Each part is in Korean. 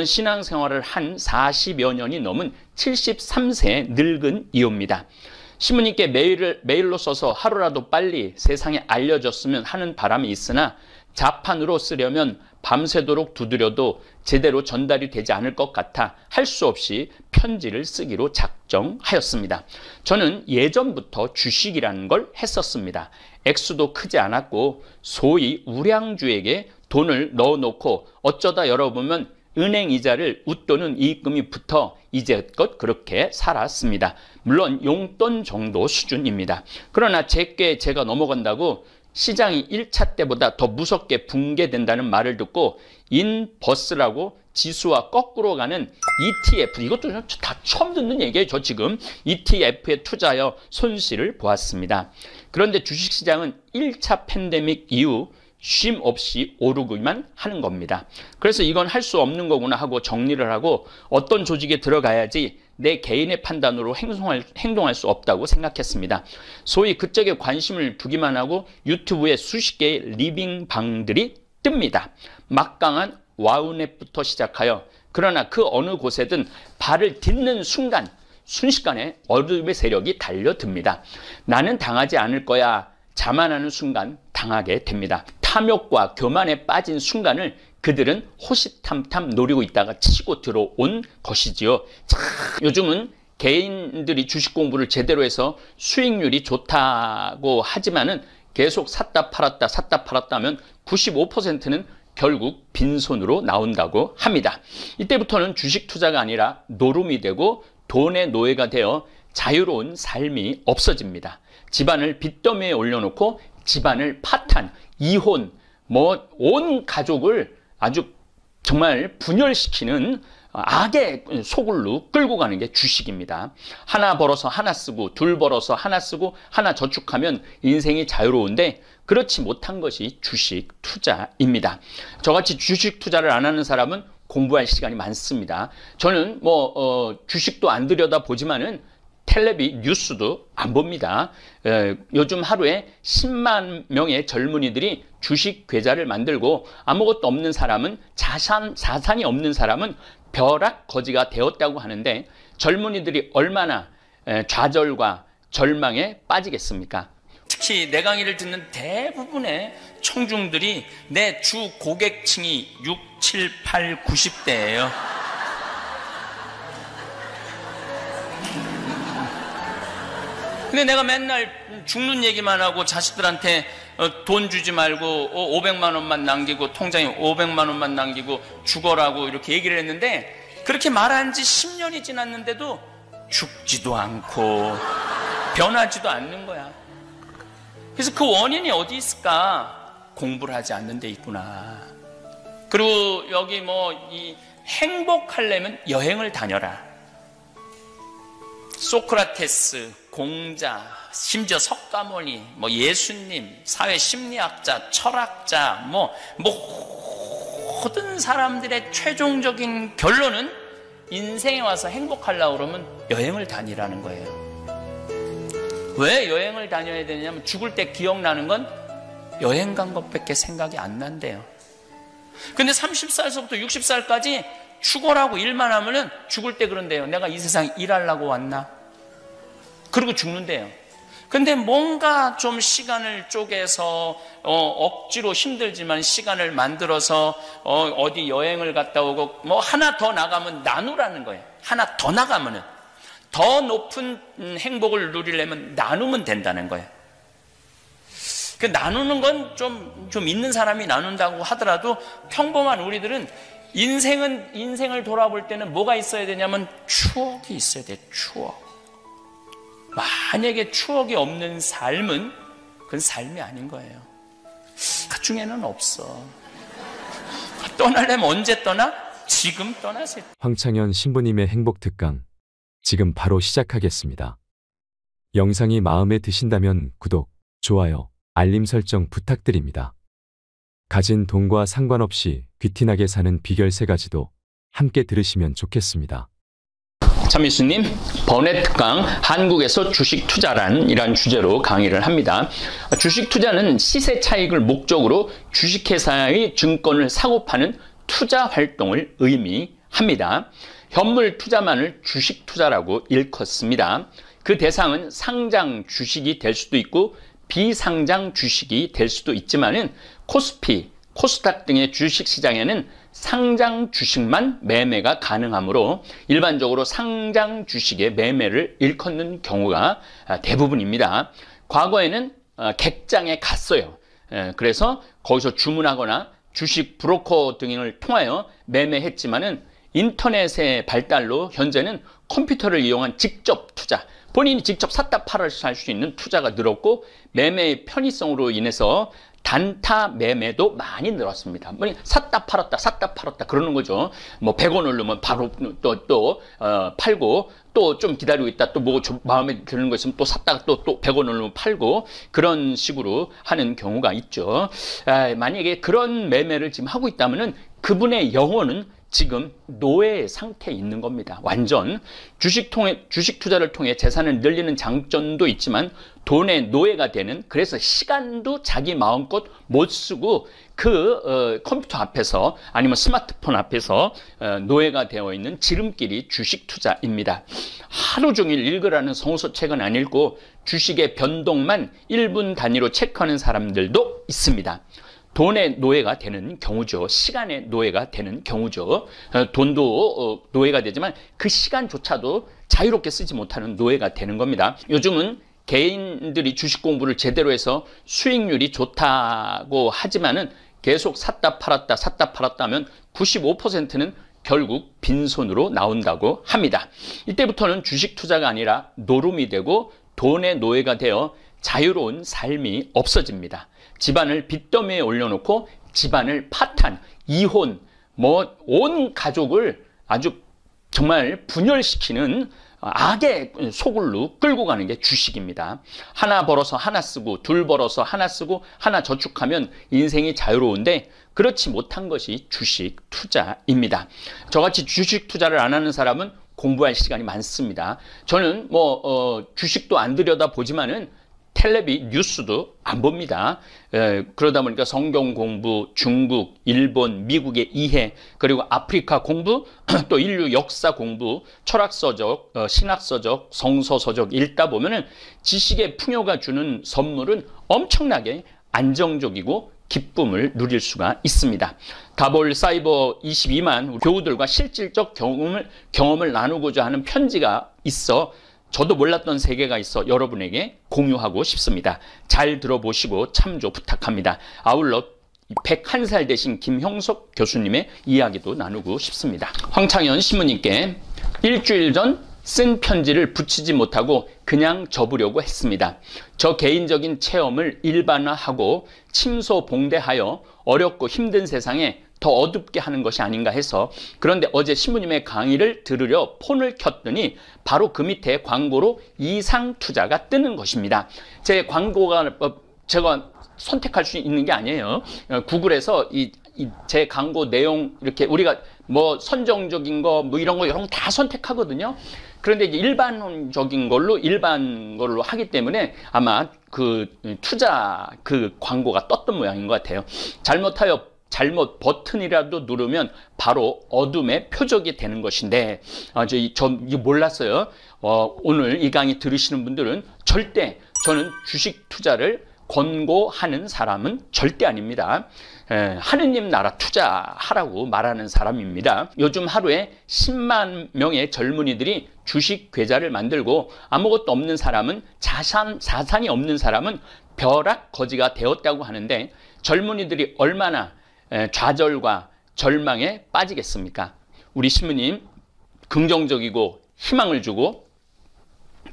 신앙생활을 한 40여 년이 넘은 73세 늙은 이호입니다. 신부님께 메일로 써서 하루라도 빨리 세상에 알려졌으면 하는 바람이 있으나 자판으로 쓰려면 밤새도록 두드려도 제대로 전달이 되지 않을 것 같아 할 수 없이 편지를 쓰기로 작정하였습니다. 저는 예전부터 주식이라는 걸 했었습니다. 액수도 크지 않았고 소위 우량주에게 돈을 넣어놓고 어쩌다 열어보면 은행 이자를 웃도는 이익금이 붙어 이제껏 그렇게 살았습니다. 물론 용돈 정도 수준입니다. 그러나 제게 제가 넘어간다고 시장이 1차 때보다 더 무섭게 붕괴된다는 말을 듣고 인버스라고 지수와 거꾸로 가는 ETF, 이것도 다 처음 듣는 얘기예요. 저 지금 ETF에 투자하여 손실을 보았습니다. 그런데 주식시장은 1차 팬데믹 이후 쉼 없이 오르기만 하는 겁니다. 그래서 이건 할 수 없는 거구나 하고 정리를 하고 어떤 조직에 들어가야지 내 개인의 판단으로 행동할 수 없다고 생각했습니다. 소위 그쪽에 관심을 두기만 하고 유튜브에 수십 개의 리빙방들이 뜹니다. 막강한 와우넷부터 시작하여 그러나 그 어느 곳에든 발을 딛는 순간 순식간에 어둠의 세력이 달려듭니다. 나는 당하지 않을 거야 자만하는 순간 당하게 됩니다. 탐욕과 교만에 빠진 순간을 그들은 호시탐탐 노리고 있다가 치고 들어온 것이지요. 참, 요즘은 개인들이 주식 공부를 제대로 해서 수익률이 좋다고 하지만은 계속 샀다 팔았다 하면 95%는 결국 빈손으로 나온다고 합니다. 이때부터는 주식 투자가 아니라 노름이 되고 돈의 노예가 되어 자유로운 삶이 없어집니다. 집안을 빚더미에 올려놓고 집안을 파탄, 이혼, 온 가족을 아주 정말 분열시키는 악의 소굴로 끌고 가는 게 주식입니다. 하나 벌어서 하나 쓰고 둘 벌어서 하나 쓰고 하나 저축하면 인생이 자유로운데 그렇지 못한 것이 주식 투자입니다. 저같이 주식 투자를 안 하는 사람은 공부할 시간이 많습니다. 저는 주식도 안 들여다보지만은 텔레비 뉴스도 안 봅니다. 요즘 하루에 10만 명의 젊은이들이 주식 계좌를 만들고 아무것도 없는 사람은 자산이 없는 사람은 벼락 거지가 되었다고 하는데 젊은이들이 얼마나 좌절과 절망에 빠지겠습니까? 특히 내 강의를 듣는 대부분의 청중들이 내 주 고객층이 6, 7, 8, 90대예요. 근데 내가 맨날 죽는 얘기만 하고 자식들한테 돈 주지 말고 500만 원만 남기고 통장에 500만 원만 남기고 죽어라고 이렇게 얘기를 했는데 그렇게 말한 지 10년이 지났는데도 죽지도 않고 변하지도 않는 거야. 그래서 그 원인이 어디 있을까? 공부를 하지 않는 데 있구나. 그리고 여기 행복하려면 여행을 다녀라. 소크라테스, 공자, 심지어 석가모니, 예수님, 사회심리학자, 철학자, 모든 사람들의 최종적인 결론은 인생에 와서 행복하려고 그러면 여행을 다니라는 거예요. 왜 여행을 다녀야 되냐면 죽을 때 기억나는 건 여행 간 것밖에 생각이 안 난대요. 근데 30살서부터 60살까지 죽어라고 일만 하면은 죽을 때 그런데요. 내가 이 세상에 일하려고 왔나? 그리고 죽는데요. 근데 뭔가 좀 시간을 쪼개서 억지로 힘들지만 시간을 만들어서 어디 여행을 갔다 오고 하나 더 나가면 나누라는 거예요. 하나 더 나가면은 더 높은 행복을 누리려면 나누면 된다는 거예요. 그 나누는 건 좀 있는 사람이 나눈다고 하더라도 평범한 우리들은 인생을 돌아볼 때는 뭐가 있어야 되냐면 추억이 있어야 돼. 추억. 만약에 추억이 없는 삶은 그건 삶이 아닌 거예요. 그 중에는 없어. 떠나려면 언제 떠나? 지금 떠나세요. 황창현 신부님의 행복특강 지금 바로 시작하겠습니다. 영상이 마음에 드신다면 구독, 좋아요, 알림 설정 부탁드립니다. 가진 돈과 상관없이 귀티나게 사는 비결 3가지도 함께 들으시면 좋겠습니다. 참이수님, 번외 특강 한국에서 주식 투자란 이란 주제로 강의를 합니다. 주식 투자는 시세 차익을 목적으로 주식회사의 증권을 사고 파는 투자 활동을 의미합니다. 합니다. 현물 투자만을 주식 투자라고 일컫습니다. 그 대상은 상장 주식이 될 수도 있고 비상장 주식이 될 수도 있지만은 코스피, 코스닥 등의 주식 시장에는 상장 주식만 매매가 가능하므로 일반적으로 상장 주식의 매매를 일컫는 경우가 대부분입니다. 과거에는 객장에 갔어요. 그래서 거기서 주문하거나 주식 브로커 등을 통하여 매매했지만은 인터넷의 발달로 현재는 컴퓨터를 이용한 직접 투자, 본인이 직접 샀다 팔아서 할 수 있는 투자가 늘었고 매매의 편의성으로 인해서 단타 매매도 많이 늘었습니다. 샀다 팔았다 그러는 거죠. 뭐 100원 오르면 바로 또 팔고 또 좀 기다리고 있다 또 뭐 마음에 드는 거 있으면 또 샀다가 또 100원 오르면 팔고 그런 식으로 하는 경우가 있죠. 만약에 그런 매매를 지금 하고 있다면은 그분의 영혼은 지금 노예 상태에 있는 겁니다. 완전 주식 투자를 통해 재산을 늘리는 장점도 있지만 돈의 노예가 되는, 그래서 시간도 자기 마음껏 못 쓰고 그 컴퓨터 앞에서 아니면 스마트폰 앞에서 노예가 되어 있는 지름길이 주식 투자입니다. 하루 종일 읽으라는 성서책은 안 읽고 주식의 변동만 1분 단위로 체크하는 사람들도 있습니다. 돈의 노예가 되는 경우죠. 시간의 노예가 되는 경우죠. 돈도 노예가 되지만 그 시간조차도 자유롭게 쓰지 못하는 노예가 되는 겁니다. 요즘은 개인들이 주식 공부를 제대로 해서 수익률이 좋다고 하지만은 계속 샀다 팔았다 하면 95%는 결국 빈손으로 나온다고 합니다. 이때부터는 주식 투자가 아니라 노름이 되고 돈의 노예가 되어 자유로운 삶이 없어집니다. 집안을 빚더미에 올려놓고 집안을 파탄, 이혼, 온 가족을 아주 정말 분열시키는 악의 소굴로 끌고 가는 게 주식입니다. 하나 벌어서 하나 쓰고 둘 벌어서 하나 쓰고 하나 저축하면 인생이 자유로운데 그렇지 못한 것이 주식 투자입니다. 저같이 주식 투자를 안 하는 사람은 공부할 시간이 많습니다. 저는 주식도 안 들여다보지만은 텔레비 뉴스도 안 봅니다. 그러다 보니까 성경 공부, 중국, 일본, 미국의 이해, 그리고 아프리카 공부, 또 인류 역사 공부, 철학서적, 신학서적, 성서서적 읽다 보면은 지식의 풍요가 주는 선물은 엄청나게 안정적이고 기쁨을 누릴 수가 있습니다. 다볼 사이버 22만 교우들과 실질적 경험을 나누고자 하는 편지가 있어 저도 몰랐던 세계가 있어 여러분에게 공유하고 싶습니다. 잘 들어보시고 참조 부탁합니다. 아울러 101살 되신 김형석 교수님의 이야기도 나누고 싶습니다. 황창현 신부님께 일주일 전 쓴 편지를 붙이지 못하고 그냥 접으려고 했습니다. 저 개인적인 체험을 일반화하고 침소봉대하여 어렵고 힘든 세상에 더 어둡게 하는 것이 아닌가 해서, 그런데 어제 신부님의 강의를 들으려 폰을 켰더니 바로 그 밑에 광고로 이상 투자가 뜨는 것입니다. 제 광고가 제가 선택할 수 있는 게 아니에요. 구글에서 제 광고 내용 이렇게 우리가 선정적인 거 이런 거 다 선택하거든요. 그런데 이제 일반 걸로 하기 때문에 아마 그 투자 광고가 떴던 모양인 것 같아요. 잘못 버튼이라도 누르면 바로 어둠의 표적이 되는 것인데, 저 이거 몰랐어요. 오늘 이 강의 들으시는 분들은 절대 저는 주식 투자를 권고하는 사람은 절대 아닙니다. 하느님 나라 투자하라고 말하는 사람입니다. 요즘 하루에 10만 명의 젊은이들이 주식 계좌를 만들고 아무것도 없는 사람은 자산이 없는 사람은 벼락 거지가 되었다고 하는데, 젊은이들이 얼마나 좌절과 절망에 빠지겠습니까? 우리 신부님 긍정적이고 희망을 주고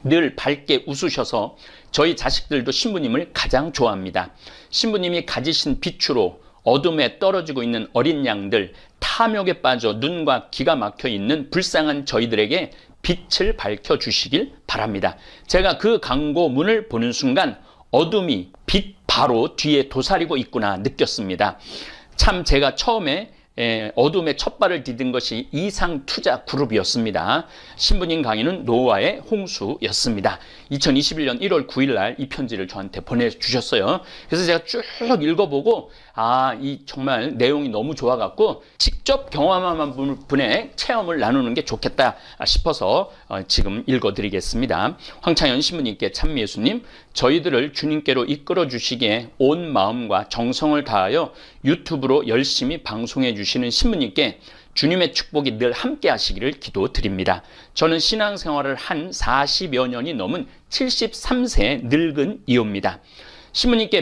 늘 밝게 웃으셔서 저희 자식들도 신부님을 가장 좋아합니다. 신부님이 가지신 빛으로 어둠에 떨어지고 있는 어린 양들, 탐욕에 빠져 눈과 귀가 막혀 있는 불쌍한 저희들에게 빛을 밝혀주시길 바랍니다. 제가 그 광고문을 보는 순간 어둠이 빛 바로 뒤에 도사리고 있구나 느꼈습니다. 참 제가 처음에 어둠의 첫 발을 디딘 것이 이상투자 그룹이었습니다. 신부님 강의는 노아의 홍수였습니다. 2021년 1월 9일 날 이 편지를 저한테 보내주셨어요. 그래서 제가 쭉 읽어보고 이 정말 내용이 너무 좋아갖고 직접 경험한 분의 체험을 나누는 게 좋겠다 싶어서 지금 읽어드리겠습니다. 황창현 신부님께 참미예수님, 저희들을 주님께로 이끌어 주시기에 온 마음과 정성을 다하여 유튜브로 열심히 방송해 주시는 신부님께 주님의 축복이 늘 함께 하시기를 기도드립니다. 저는 신앙생활을 한 40여 년이 넘은 73세 늙은 이호입니다. 신부님께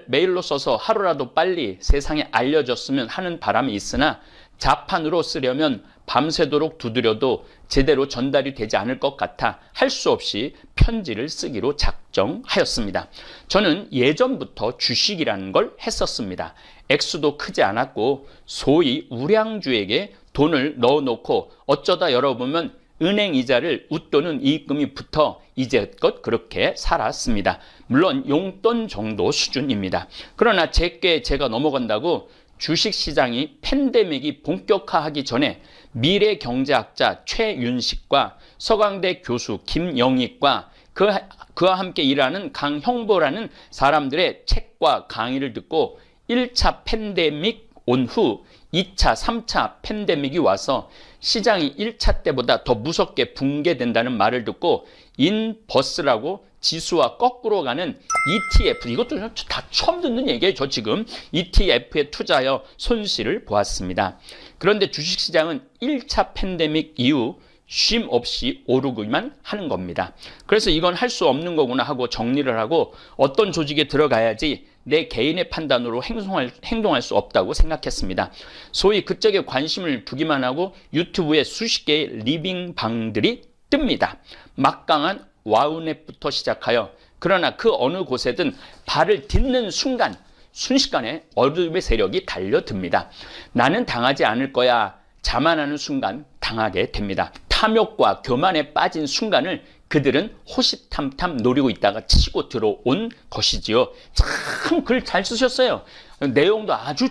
메일로 써서 하루라도 빨리 세상에 알려졌으면 하는 바람이 있으나 자판으로 쓰려면 밤새도록 두드려도 제대로 전달이 되지 않을 것 같아 할 수 없이 편지를 쓰기로 작정하였습니다. 저는 예전부터 주식이라는 걸 했었습니다. 액수도 크지 않았고 소위 우량주에게 돈을 넣어놓고 어쩌다 열어보면 은행 이자를 웃도는 이익금이 붙어 이제껏 그렇게 살았습니다. 물론 용돈 정도 수준입니다. 그러나 제게 제가 넘어간다고 주식시장이 팬데믹이 본격화하기 전에 미래경제학자 최윤식과 서강대 교수 김영익과 그와 함께 일하는 강형보라는 사람들의 책과 강의를 듣고 1차 팬데믹 온 후 2차, 3차 팬데믹이 와서 시장이 1차 때보다 더 무섭게 붕괴된다는 말을 듣고 인버스라고 지수와 거꾸로 가는 ETF, 이것도 다 처음 듣는 얘기예요. 저 지금 ETF에 투자하여 손실을 보았습니다. 그런데 주식시장은 1차 팬데믹 이후 쉼 없이 오르기만 하는 겁니다. 그래서 이건 할 수 없는 거구나 하고 정리를 하고 어떤 조직에 들어가야지 내 개인의 판단으로 행동할 수 없다고 생각했습니다. 소위 그쪽에 관심을 두기만 하고 유튜브에 수십 개의 리빙방들이 뜹니다. 막강한 와우넷부터 시작하여 그러나 그 어느 곳에든 발을 딛는 순간 순식간에 어둠의 세력이 달려듭니다. 나는 당하지 않을 거야 자만하는 순간 당하게 됩니다. 탐욕과 교만에 빠진 순간을 그들은 호시탐탐 노리고 있다가 치고 들어온 것이지요. 참 글 잘 쓰셨어요. 내용도 아주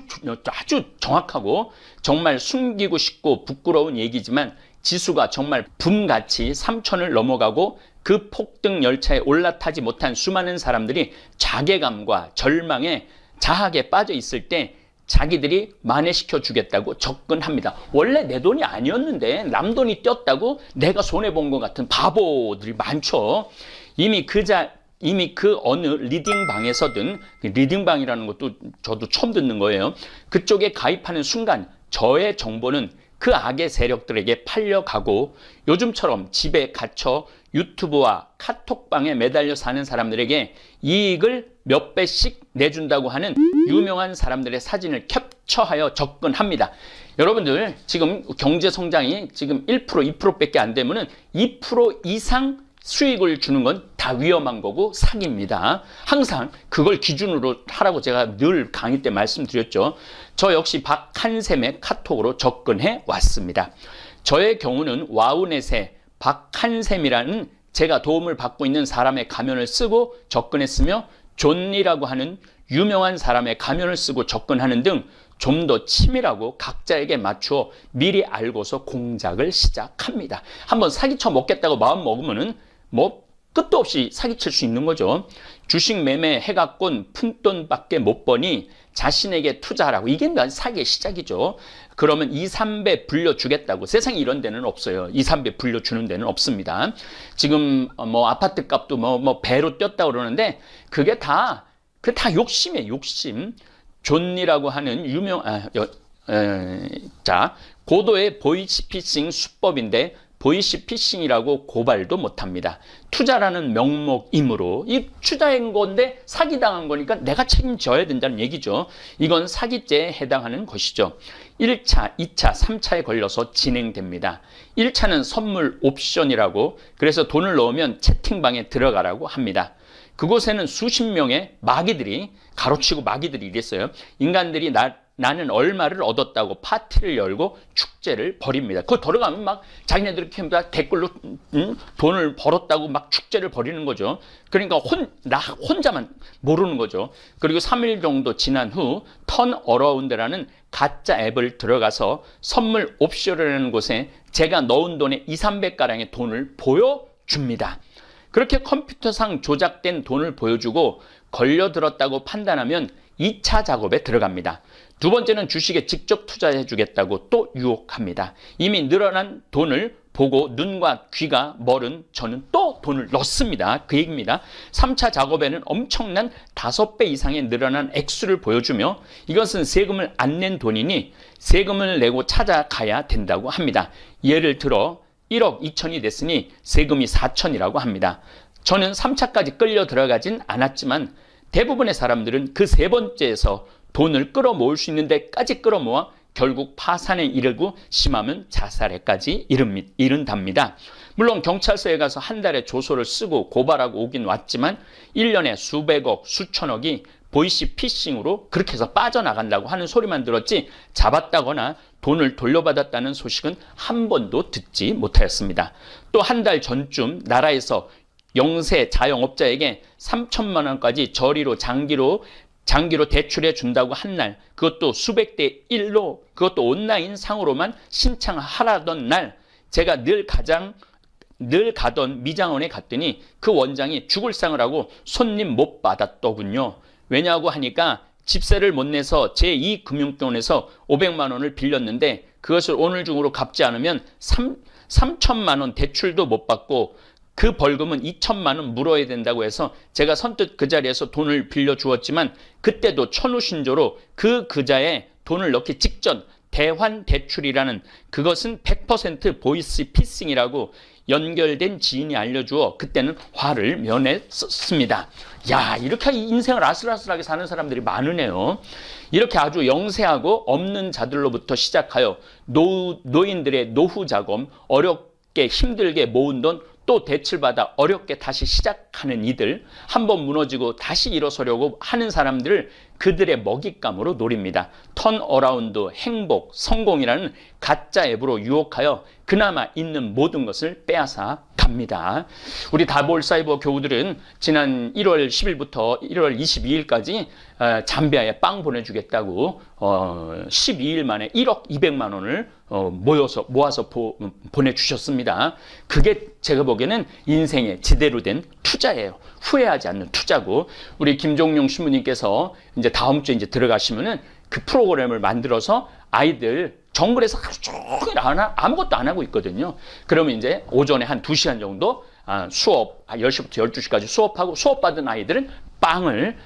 정확하고 정말 숨기고 싶고 부끄러운 얘기지만 지수가 정말 붐같이 3,000을 넘어가고 그 폭등 열차에 올라타지 못한 수많은 사람들이 자괴감과 절망에 자학에 빠져 있을 때 자기들이 만회시켜 주겠다고 접근합니다. 원래 내 돈이 아니었는데 남 돈이 뛰었다고 내가 손해본 것 같은 바보들이 많죠. 이미 그 어느 리딩방에서든, 리딩방이라는 것도 저도 처음 듣는 거예요. 그쪽에 가입하는 순간 저의 정보는 그 악의 세력들에게 팔려가고 요즘처럼 집에 갇혀 유튜브와 카톡방에 매달려 사는 사람들에게 이익을 몇 배씩 내준다고 하는 유명한 사람들의 사진을 캡처하여 접근합니다. 여러분들 지금 경제 성장이 지금 1%, 2%밖에 안 되면은 2% 이상 수익을 주는 건 다 위험한 거고 사기입니다. 항상 그걸 기준으로 하라고 제가 늘 강의 때 말씀드렸죠. 저 역시 박한샘의 카톡으로 접근해 왔습니다. 저의 경우는 와우넷에 박한샘이라는 제가 도움을 받고 있는 사람의 가면을 쓰고 접근했으며 존이라고 하는 유명한 사람의 가면을 쓰고 접근하는 등 좀 더 치밀하고 각자에게 맞추어 미리 알고서 공작을 시작합니다. 한번 사기쳐 먹겠다고 마음 먹으면은 뭐 끝도 없이 사기칠 수 있는 거죠. 주식 매매 해갖곤 푼돈밖에 못 버니 자신에게 투자하라고. 이게 사기의 시작이죠. 그러면 2, 3배 불려주겠다고. 세상에 이런 데는 없어요. 2, 3배 불려주는 데는 없습니다. 지금 뭐 아파트 값도 뭐 배로 뛰었다고 그러는데 그게 다 욕심이에요. 욕심. 존이라고 하는 고도의 보이스피싱 수법인데 보이스피싱이라고 고발도 못합니다. 투자라는 명목이므로 이 투자한 건데 사기당한 거니까 내가 책임져야 된다는 얘기죠. 이건 사기죄에 해당하는 것이죠. 1차, 2차, 3차에 걸려서 진행됩니다. 1차는 선물 옵션이라고 그래서 돈을 넣으면 채팅방에 들어가라고 합니다. 그곳에는 수십 명의 마귀들이 가로치고 마귀들이 이랬어요. 인간들이 나는 얼마를 얻었다고 파티를 열고 축제를 벌입니다. 거기 들어가면 막 자기네들이 댓글로 돈을 벌었다고 막 축제를 벌이는 거죠. 그러니까 나 혼자만 모르는 거죠. 그리고 3일 정도 지난 후 턴어라운드라는 가짜 앱을 들어가서 선물 옵션이라는 곳에 제가 넣은 돈의 2, 300가량의 돈을 보여줍니다. 그렇게 컴퓨터상 조작된 돈을 보여주고 걸려들었다고 판단하면 2차 작업에 들어갑니다. 두 번째는 주식에 직접 투자해 주겠다고 또 유혹합니다. 이미 늘어난 돈을 보고 눈과 귀가 멀은 저는 또 돈을 넣습니다. 그 얘기입니다. 3차 작업에는 엄청난 5배 이상의 늘어난 액수를 보여주며 이것은 세금을 안 낸 돈이니 세금을 내고 찾아가야 된다고 합니다. 예를 들어 1억 2천이 됐으니 세금이 4천이라고 합니다. 저는 3차까지 끌려 들어가진 않았지만 대부분의 사람들은 그 세 번째에서 돈을 끌어모을 수 있는 데까지 끌어모아 결국 파산에 이르고 심하면 자살에까지 이른답니다. 물론 경찰서에 가서 한 달에 조서를 쓰고 고발하고 오긴 왔지만 1년에 수백억, 수천억이 보이시피싱으로 그렇게 해서 빠져나간다고 하는 소리만 들었지 잡았다거나 돈을 돌려받았다는 소식은 한 번도 듣지 못하였습니다. 또 한 달 전쯤 나라에서 영세 자영업자에게 3천만 원까지 저리로 장기로 대출해 준다고 한 날, 그것도 수백 대 1로, 그것도 온라인 상으로만 신청하라던 날, 제가 늘 가던 미장원에 갔더니 그 원장이 죽을 상을 하고 손님 못 받았더군요. 왜냐고 하니까 집세를 못 내서 제2금융권에서 500만 원을 빌렸는데 그것을 오늘 중으로 갚지 않으면 3천만 원 대출도 못 받고 그 벌금은 2천만 원 물어야 된다고 해서 제가 선뜻 그 자리에서 돈을 빌려주었지만 그때도 천우신조로 그 그자에 돈을 넣기 직전 대환 대출이라는 그것은 100% 보이스피싱이라고 연결된 지인이 알려주어 그때는 화를 면했습니다. 야, 이렇게 인생을 아슬아슬하게 사는 사람들이 많으네요. 이렇게 아주 영세하고 없는 자들로부터 시작하여 노인들의 노후 자금, 어렵게 힘들게 모은 돈 또 대출받아 어렵게 다시 시작하는 이들, 한번 무너지고 다시 일어서려고 하는 사람들을 그들의 먹잇감으로 노립니다. 턴어라운드, 행복, 성공이라는 가짜 앱으로 유혹하여 그나마 있는 모든 것을 빼앗아 갑니다. 우리 다볼사이버 교우들은 지난 1월 10일부터 1월 22일까지 잠비아에 빵 보내주겠다고 12일 만에 1억 200만 원을 모아서 보내주셨습니다. 그게 제가 보기에는 인생의 제대로 된 투자예요. 후회하지 않는 투자고, 우리 김종용 신부님께서 이제 다음 주에 이제 들어가시면은 그 프로그램을 만들어서 아이들 정글에서 하루 종일 아무것도 안 하고 있거든요. 그러면 이제 오전에 한 2시간 정도 수업, 10시부터 12시까지 수업하고 수업받은 아이들은 빵을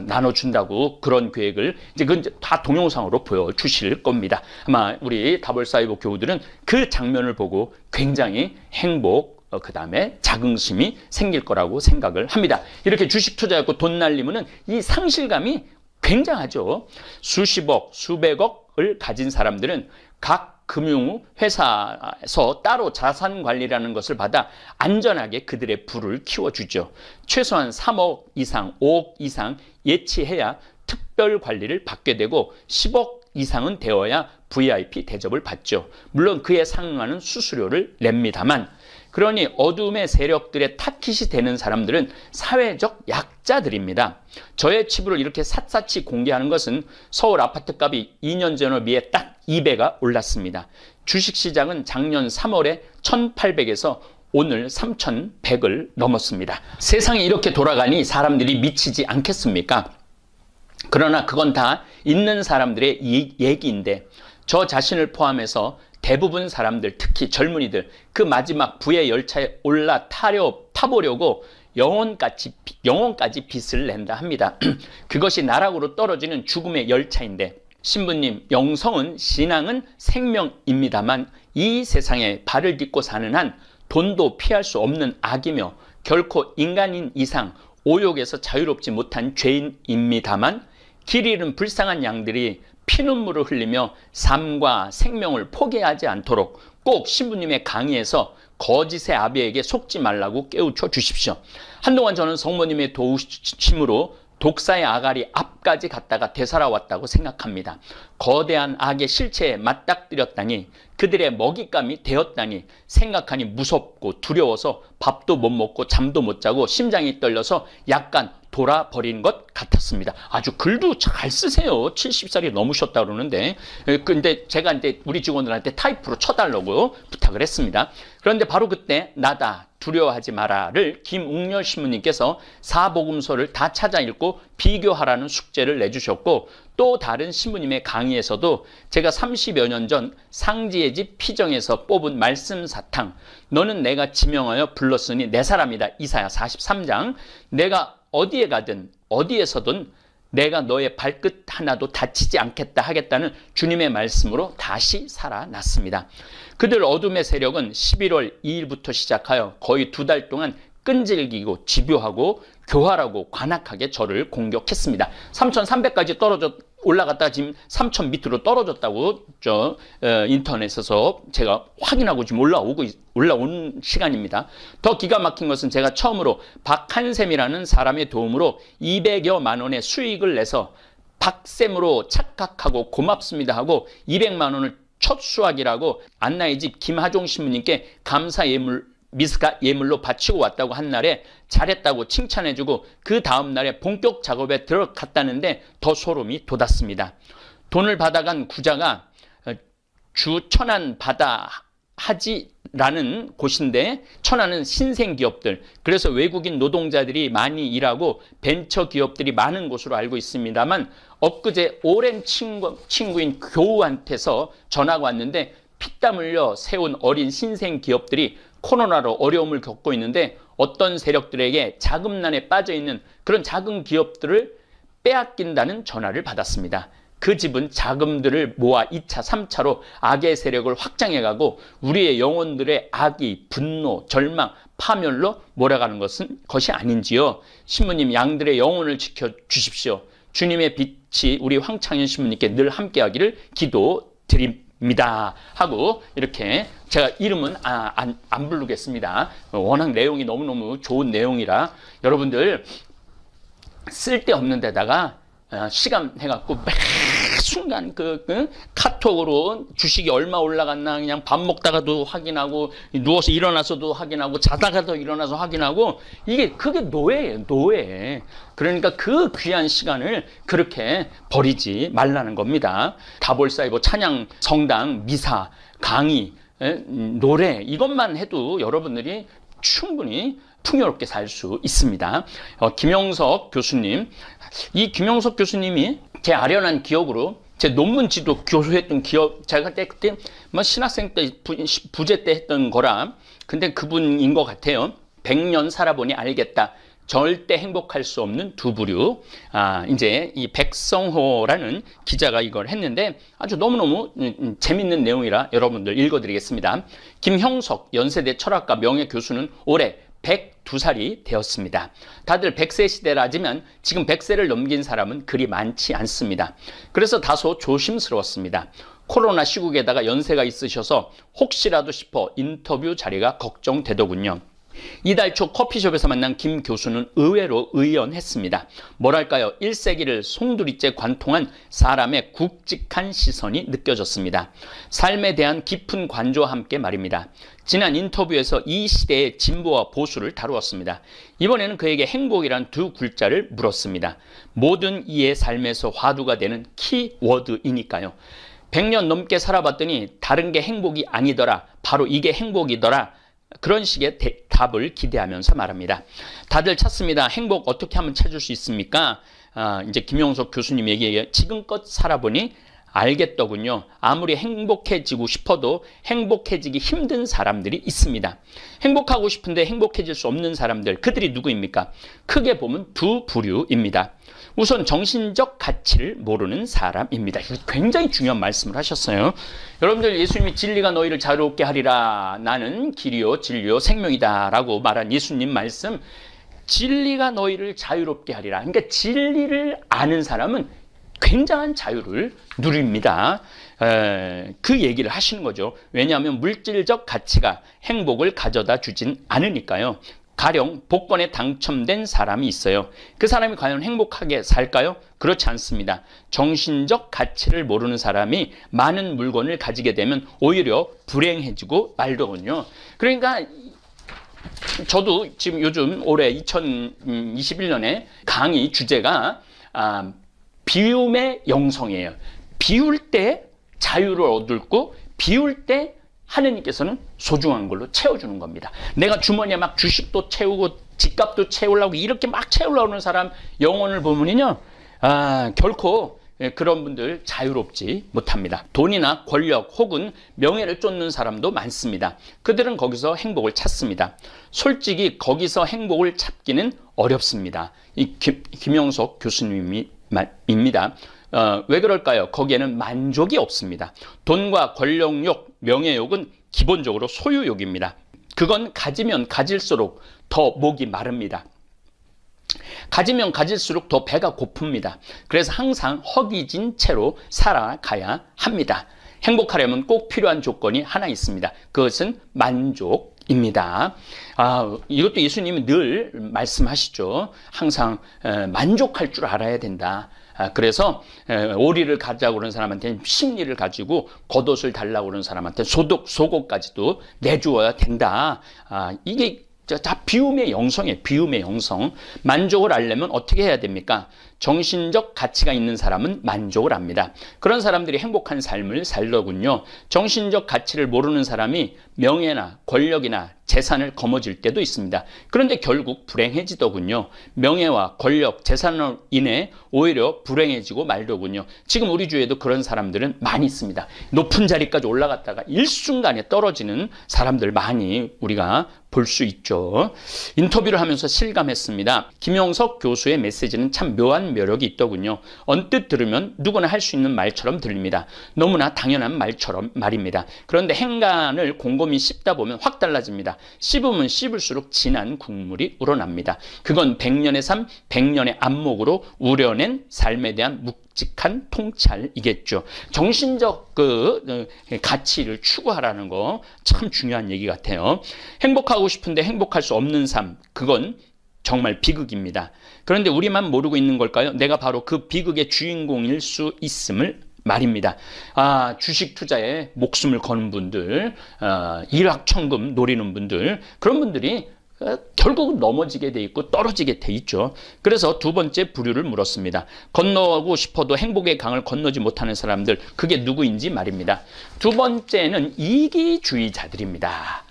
나눠준다고 그런 계획을 이제 다 동영상으로 보여주실 겁니다. 아마 우리 다볼사이버 교우들은 그 장면을 보고 굉장히 행복, 그 다음에 자긍심이 생길 거라고 생각을 합니다. 이렇게 주식 투자하고 돈 날리면은 이 상실감이 굉장하죠. 수십억, 수백억을 가진 사람들은 각 금융회사에서 따로 자산관리라는 것을 받아 안전하게 그들의 부를 키워주죠. 최소한 3억 이상, 5억 이상 예치해야 특별관리를 받게 되고 10억 이상은 되어야 VIP 대접을 받죠. 물론 그에 상응하는 수수료를 냅니다만, 그러니 어둠의 세력들의 타깃이 되는 사람들은 사회적 약자들입니다. 저의 치부를 이렇게 샅샅이 공개하는 것은 서울 아파트값이 2년 전에 비해 딱 2배가 올랐습니다. 주식시장은 작년 3월에 1,800에서 오늘 3,100을 넘었습니다. 세상이 이렇게 돌아가니 사람들이 미치지 않겠습니까? 그러나 그건 다 있는 사람들의 얘기인데 저 자신을 포함해서 대부분 사람들, 특히 젊은이들, 그 마지막 부의 열차에 타보려고 영혼까지 빚을 낸다 합니다. 그것이 나락으로 떨어지는 죽음의 열차인데, 신부님, 영성은, 신앙은 생명입니다만 이 세상에 발을 딛고 사는 한 돈도 피할 수 없는 악이며 결코 인간인 이상 오욕에서 자유롭지 못한 죄인입니다만, 길 잃은 불쌍한 양들이 피눈물을 흘리며 삶과 생명을 포기하지 않도록 꼭 신부님의 강의에서 거짓의 아비에게 속지 말라고 깨우쳐 주십시오. 한동안 저는 성모님의 도우심으로 독사의 아가리 앞까지 갔다가 되살아왔다고 생각합니다. 거대한 악의 실체에 맞닥뜨렸다니, 그들의 먹잇감이 되었다니 생각하니 무섭고 두려워서 밥도 못 먹고 잠도 못 자고 심장이 떨려서 약간 돌아버린 것 같았습니다. 아주 글도 잘 쓰세요. 70살이 넘으셨다 그러는데, 근데 제가 이제 우리 직원들한테 타이프로 쳐달라고 부탁을 했습니다. 그런데 바로 그때 나다 두려워하지 마라를 김웅렬 신부님께서 사복음서를 다 찾아 읽고 비교하라는 숙제를 내주셨고, 또 다른 신부님의 강의에서도 제가 30여 년 전 상지의 집 피정에서 뽑은 말씀 사탕, 너는 내가 지명하여 불렀으니 내 사람이다, 이사야 43장, 내가 어디에 가든 어디에서든 내가 너의 발끝 하나도 다치지 않겠다 하겠다는 주님의 말씀으로 다시 살아났습니다. 그들 어둠의 세력은 11월 2일부터 시작하여 거의 2달 동안 끈질기고 집요하고 교활하고 관악하게 저를 공격했습니다. 3,300까지 올라갔다가 지금 3,000 밑으로 떨어졌다고 인터넷에서 제가 확인하고 지금 올라온 시간입니다. 더 기가 막힌 것은 제가 처음으로 박한샘이라는 사람의 도움으로 200여만 원의 수익을 내서 박샘으로 착각하고 고맙습니다 하고 200만 원을 첫 수확이라고 안나의 집 김하종 신부님께 감사 미스가 예물로 바치고 왔다고 한 날에 잘했다고 칭찬해주고 그 다음 날에 본격 작업에 들어갔다는데 더 소름이 돋았습니다. 돈을 받아간 구자가 주 천안 바다 하지라는 곳인데, 천안은 신생기업들, 그래서 외국인 노동자들이 많이 일하고 벤처기업들이 많은 곳으로 알고 있습니다만, 엊그제 오랜 친구인 교우한테서 전화가 왔는데 피땀 흘려 세운 어린 신생기업들이 코로나로 어려움을 겪고 있는데 어떤 세력들에게 자금난에 빠져있는 그런 작은 기업들을 빼앗긴다는 전화를 받았습니다. 그 집은 자금들을 모아 2차, 3차로 악의 세력을 확장해가고 우리의 영혼들의 악이, 분노, 절망, 파멸로 몰아가는 것이 아닌지요. 신부님, 양들의 영혼을 지켜주십시오. 주님의 빛이 우리 황창현 신부님께 늘 함께하기를 기도드립니다 하고, 이렇게 제가 이름은 안 부르겠습니다. 워낙 내용이 너무너무 좋은 내용이라 여러분들 쓸데없는 데다가 시간 해갖고 매 순간 카톡으로 주식이 얼마 올라갔나 그냥 밥 먹다가도 확인하고, 누워서 일어나서도 확인하고, 자다가도 일어나서 확인하고, 그게 노예예요, 노예. 그러니까 그 귀한 시간을 그렇게 버리지 말라는 겁니다. 다볼사이버 찬양, 성당, 미사, 강의, 노래, 이것만 해도 여러분들이 충분히 풍요롭게 살 수 있습니다. 김영석 교수님, 이 김영석 교수님이 제 아련한 기억으로 제 논문지도 교수했던 기억, 제가 그때 신학생 때 부제 때 했던 거라, 근데 그분인 것 같아요. 100년 살아보니 알겠다. 절대 행복할 수 없는 두 부류. 이제 이 백성호라는 기자가 이걸 했는데 아주 너무너무 재밌는 내용이라 여러분들 읽어드리겠습니다. 김형석 연세대 철학과 명예교수는 올해 102살이 되었습니다. 다들 100세 시대라지만 지금 100세를 넘긴 사람은 그리 많지 않습니다. 그래서 다소 조심스러웠습니다. 코로나 시국에다가 연세가 있으셔서 혹시라도 싶어 인터뷰 자리가 걱정되더군요. 이달 초 커피숍에서 만난 김 교수는 의외로 의연했습니다. 뭐랄까요, 1세기를 송두리째 관통한 사람의 굵직한 시선이 느껴졌습니다. 삶에 대한 깊은 관조와 함께 말입니다. 지난 인터뷰에서 이 시대의 진보와 보수를 다루었습니다. 이번에는 그에게 행복이란 두 글자를 물었습니다. 모든 이의 삶에서 화두가 되는 키워드이니까요. 100년 넘게 살아봤더니 다른 게 행복이 아니더라, 바로 이게 행복이더라, 그런 식의 답을 기대하면서 말합니다. 다들 찾습니다. 행복 어떻게 하면 찾을 수 있습니까? 이제 김용석 교수님 얘기에 지금껏 살아보니 알겠더군요. 아무리 행복해지고 싶어도 행복해지기 힘든 사람들이 있습니다. 행복하고 싶은데 행복해질 수 없는 사람들, 그들이 누구입니까? 크게 보면 두 부류입니다. 우선 정신적 가치를 모르는 사람입니다. 굉장히 중요한 말씀을 하셨어요. 여러분들, 예수님이 진리가 너희를 자유롭게 하리라, 나는 길이요 진리요 생명이다 라고 말한 예수님 말씀, 진리가 너희를 자유롭게 하리라. 그러니까 진리를 아는 사람은 굉장한 자유를 누립니다. 그 얘기를 하시는 거죠. 왜냐하면 물질적 가치가 행복을 가져다 주진 않으니까요. 가령 복권에 당첨된 사람이 있어요. 그 사람이 과연 행복하게 살까요? 그렇지 않습니다. 정신적 가치를 모르는 사람이 많은 물건을 가지게 되면 오히려 불행해지고 말더군요. 그러니까 저도 지금 요즘 올해 2021년에 강의 주제가 비움의 영성이에요. 비울 때 자유를 얻고 비울 때 하느님께서는 소중한 걸로 채워주는 겁니다. 내가 주머니에 막 주식도 채우고 집값도 채우려고 이렇게 막 채우려고 하는 사람 영혼을 보면요, 결코 그런 분들 자유롭지 못합니다. 돈이나 권력 혹은 명예를 쫓는 사람도 많습니다. 그들은 거기서 행복을 찾습니다. 솔직히 거기서 행복을 찾기는 어렵습니다. 이 김영석 교수님입니다. 왜 그럴까요? 거기에는 만족이 없습니다. 돈과 권력욕, 명예욕은 기본적으로 소유욕입니다. 그건 가지면 가질수록 더 목이 마릅니다. 가지면 가질수록 더 배가 고픕니다. 그래서 항상 허기진 채로 살아가야 합니다. 행복하려면 꼭 필요한 조건이 하나 있습니다. 그것은 만족입니다. 이것도 예수님이 늘 말씀하시죠. 항상 만족할 줄 알아야 된다. 그래서 오리를 가자고 그러는 사람한테는 심리를 가지고 겉옷을 달라고 그러는 사람한테 속옷까지도 내주어야 된다. 이게 다 비움의 영성이에요. 비움의 영성. 만족을 하려면 어떻게 해야 됩니까? 정신적 가치가 있는 사람은 만족을 합니다. 그런 사람들이 행복한 삶을 살더군요. 정신적 가치를 모르는 사람이 명예나 권력이나 재산을 거머쥘 때도 있습니다. 그런데 결국 불행해지더군요. 명예와 권력, 재산으로 인해 오히려 불행해지고 말더군요. 지금 우리 주위에도 그런 사람들은 많이 있습니다. 높은 자리까지 올라갔다가 일순간에 떨어지는 사람들 많이 우리가 볼 수 있죠. 인터뷰를 하면서 실감했습니다. 김영석 교수의 메시지는 참 묘한 매력이 있더군요. 언뜻 들으면 누구나 할 수 있는 말처럼 들립니다. 너무나 당연한 말입니다. 그런데 행간을 곰곰이 씹다 보면 확 달라집니다. 씹으면 씹을수록 진한 국물이 우러납니다. 그건 100년의 삶, 100년의 안목으로 우려낸 삶에 대한 묵직한 통찰이겠죠. 정신적 가치를 추구하라는 거 참 중요한 얘기 같아요. 행복하고 싶은데 행복할 수 없는 삶, 그건 정말 비극입니다. 그런데 우리만 모르고 있는 걸까요? 내가 바로 그 비극의 주인공일 수 있음을 말입니다. 주식 투자에 목숨을 거는 분들, 일확천금 노리는 분들, 그런 분들이 결국은 넘어지게 돼 있고 떨어지게 돼 있죠. 그래서 두 번째 부류를 물었습니다. 건너고 싶어도 행복의 강을 건너지 못하는 사람들, 그게 누구인지 말입니다. 두 번째는 이기주의자들입니다.